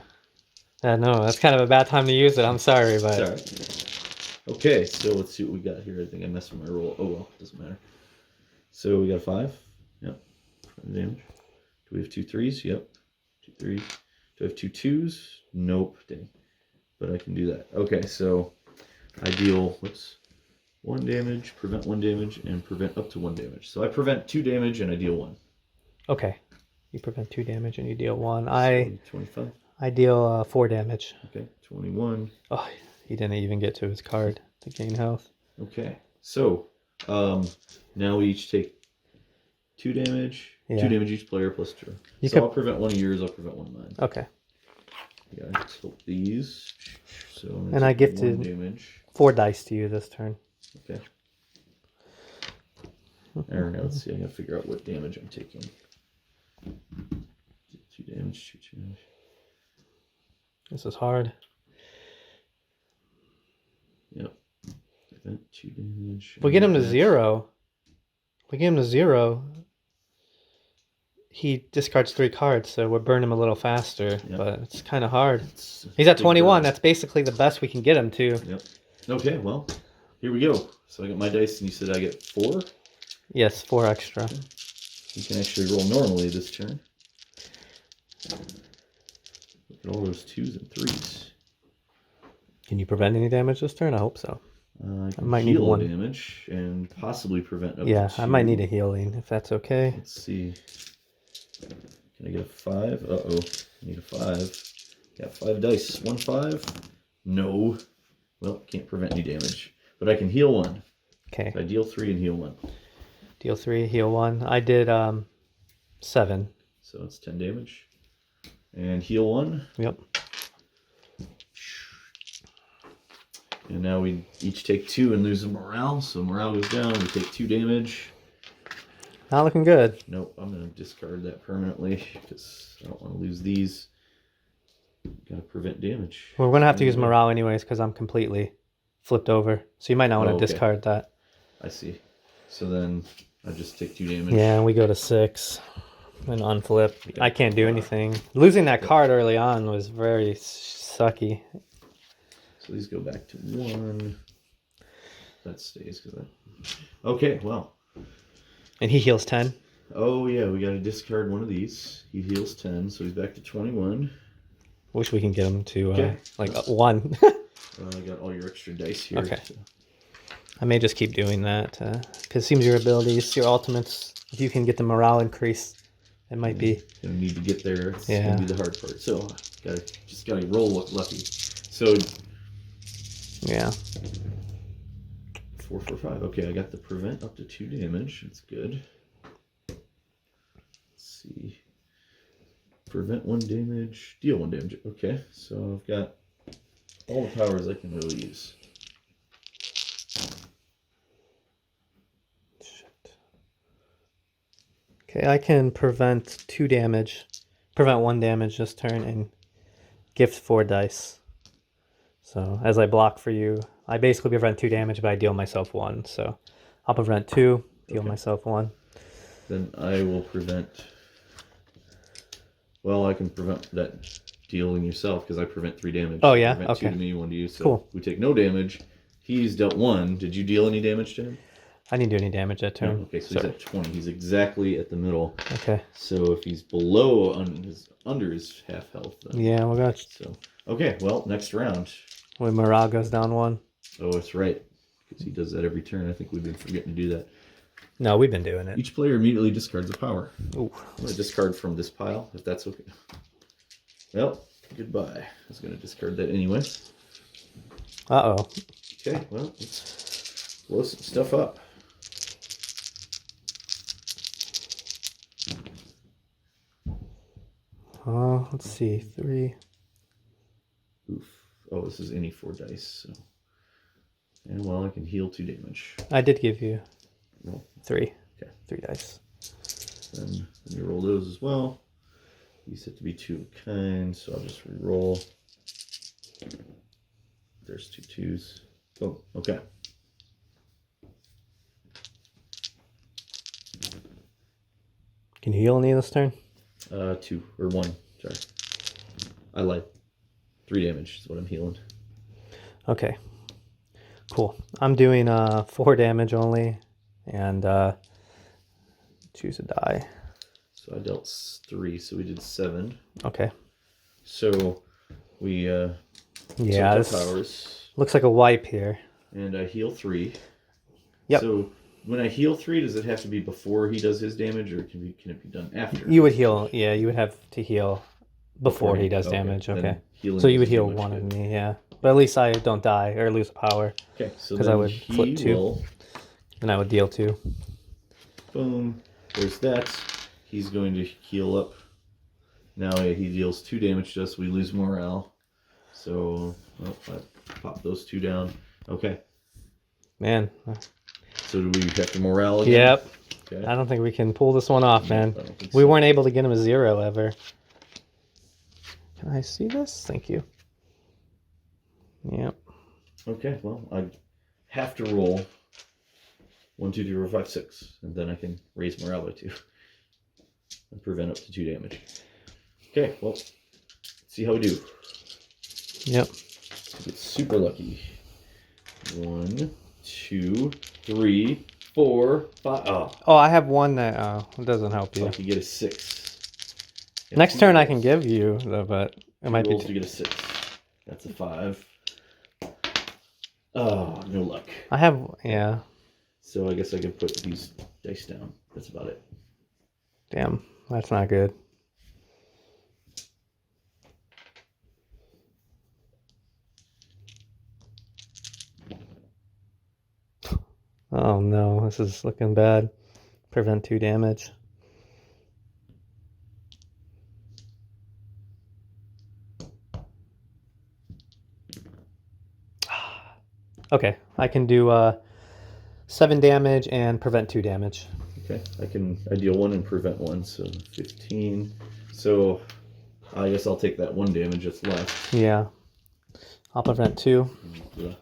No, that's kind of a bad time to use it. I'm sorry, but... Sorry. Okay, so let's see what we got here. I think I messed with my roll. Oh, well, doesn't matter. So we got a 5. Yep. Damage. Do we have 2 3s? Yep. 2 3s. Do I have 2 2s? Nope. Dang. But I can do that. Okay, so I deal, 1 damage, prevent 1 damage, and prevent up to 1 damage. So I prevent 2 damage and I deal 1. Okay. You prevent 2 damage and you deal 1. So 25. I deal 4 damage. Okay, 21. Oh, he didn't even get to his card to gain health. Okay, so now we each take 2 damage. Yeah. 2 damage each player plus 2. You So could... I'll prevent 1 of yours, I'll prevent 1 of mine. Okay. Yeah, let's hope these. So I'm gonna And I take gifted 1 damage. 4 dice to you this turn. Okay. Alright, let's see. I gotta figure out what damage I'm taking. 2 damage, 2 damage. This is hard. Yep. Prevent 2 damage. We get him to 0. We get him to 0. He discards 3 cards, so we'll burn him a little faster. Yep. But it's kind of hard. It's He's at big 21. burn. That's basically the best we can get him to. Yep. Okay, well, here we go. So I got my dice, and you said I get 4? Yes, 4 extra. Okay. You can actually roll normally this turn. Look at all those 2s and 3s. Can you prevent any damage this turn? I hope so. I can might need heal 1 damage and possibly prevent up Yeah, to 2. I might need a healing if that's okay. Let's see. Can I get a 5? Uh-oh. I need a 5. Got 5 dice. 1 5. No. Well, can't prevent any damage. But I can heal 1. Okay. So I deal 3 and heal 1. Deal 3, heal 1. I did 7. So it's 10 damage. And heal 1. Yep. And now we each take 2 and lose a morale. So morale goes down. We take 2 damage. Not looking good. Nope, I'm going to discard that permanently because I don't want to lose these. Got to prevent damage. We're going to have to use morale anyways because I'm completely flipped over. So you might not want to okay. discard that. I see. So then I just take 2 damage. Yeah, we go to 6 and unflip. I can't do anything. Losing that card early on was very sucky. So these go back to 1. That stays because that. Okay, well. And he heals 10. Oh yeah, we got to discard one of these. He heals 10, so he's back to 21. Wish we can get him to Okay. 1. I got all your extra dice here. Okay. So. I may just keep doing that because it seems your abilities, your ultimates, if you can get the morale increase, it might be. Gonna need to get there. It's gonna be the hard part. So gotta roll lucky. So Yeah. 4 for 5. Okay, I got the prevent up to 2 damage. That's good. Let's see. Prevent 1 damage, deal 1 damage. Okay, so I've got all the powers I can really use. Shit. Okay, I can prevent 2 damage, prevent 1 damage this turn, and gift 4 dice. So as I block for you, I basically prevent 2 damage, but I deal myself 1. So I'll prevent 2, deal myself 1. Then I will prevent. Well, I can prevent that dealing yourself because I prevent 3 damage. Oh yeah, prevent okay. 2 to me, 1 to you. So cool. we take no damage. He's dealt 1. Did you deal any damage to him? I didn't do any damage that turn. Okay, so he's at 20. He's exactly at the middle. Okay. So if he's below under his half health, then... Yeah, we got. So okay, well, next round. When Morale goes down 1. Oh, that's right, because he does that every turn. I think we've been forgetting to do that. No, we've been doing it. Each player immediately discards a power. Ooh. I'm going to discard from this pile, if that's okay. Well, goodbye. I was going to discard that anyway. Uh-oh. Okay, well, let's blow some stuff up. Let's see. 3. Oof. Oh, this is any 4 dice, so... And, well, I can heal 2 damage. I did give you No. 3. Okay. 3 dice. Then let me roll those as well. These have to be 2 of a kind, so I'll just re-roll. There's 2 2s. Oh, okay. Can you heal any of this turn? 2 or 1. Sorry, I lied. 3 damage is what I'm healing. Okay. Cool. I'm doing 4 damage only, and choose a die. So I dealt 3, so we did 7. Okay. So we Yeah, took this our powers, looks like a wipe here. and I heal 3. Yep. So when I heal 3, does it have to be before he does his damage, or can it be done after? You would heal. Yeah, you would have to heal before he does damage. Okay. So you would heal 1 of me. Yeah. But at least I don't die or lose a power. Okay. So because then I would flip 2, and I would deal 2. Boom. There's that. He's going to heal up. Now he deals 2 damage to us. We lose morale. So I pop those 2 down. Okay. Man. So do we have to morale again? Yep. Okay. I don't think we can pull this one off, man. I don't think We so. weren't able to get him a 0 ever. Can I see this? Thank you. Yep. Okay, well, I have to roll 1, 2, 3, 4, 5, 6, and then I can raise morale by 2 and prevent up to 2 damage. Okay, well, let's see how we do. Yep. Get super lucky. 1, 2, 3, 4, 5. Oh, I have one that it doesn't help So you. I can get a 6. Yeah, Next 2 turn I rolls. can give you, though, but it might be. Rolls to get a 6. That's a 5. Oh, no luck. I have, yeah. So I guess I can put these dice down. That's about it. Damn, that's not good. Oh no, this is looking bad. Prevent 2 damage. Okay, I can do 7 damage and prevent 2 damage. Okay, I deal 1 and prevent 1, so 15. So I guess I'll take that 1 damage that's left. Yeah. I'll prevent 2. Yeah.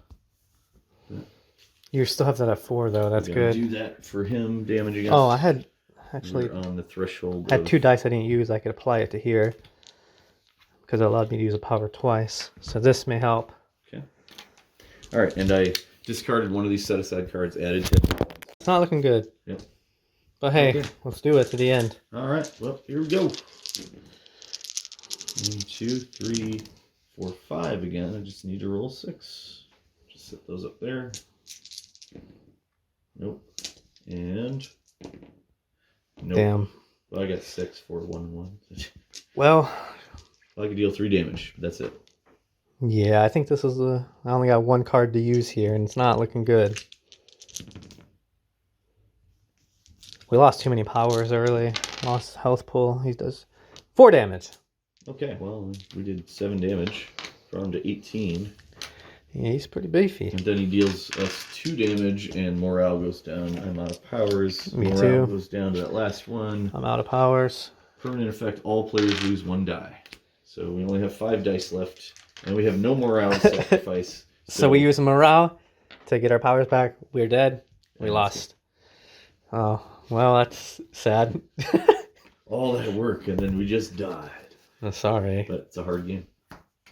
You still have that at 4 though, that's I'm gonna good. do that for him, damage against. Oh, I had actually We're on the threshold. I had 2 dice I didn't use. I could apply it to here because it allowed me to use a power twice. So this may help. Okay. All right, and I discarded one of these set aside cards, added to. It's not looking good. Yep. But hey, Okay. let's do it to the end. All right, well, here we go. 1, 2, 3, 4, 5 again. I just need to roll 6. Just set those up there. Nope. And nope. Damn. Well, I got 6, 4, 1, 1. Well, I can deal 3 damage. That's it. yeah, I think this is I only got 1 card to use here, and it's not looking good. We lost too many powers early. Lost health pool. He does 4 damage. Okay, well, we did 7 damage. Brought him to 18. Yeah, he's pretty beefy. And then he deals us 2 damage, and morale goes down. I'm out of powers. Me morale too. goes down to that last one. I'm out of powers. Permanent effect, all players lose 1 die. So we only have 5 dice left, and we have no morale sacrifice. So we use morale to get our powers back. We're dead. We Yeah, lost. Oh, well, that's sad. all that work, and then we just died. I'm sorry. But it's a hard game.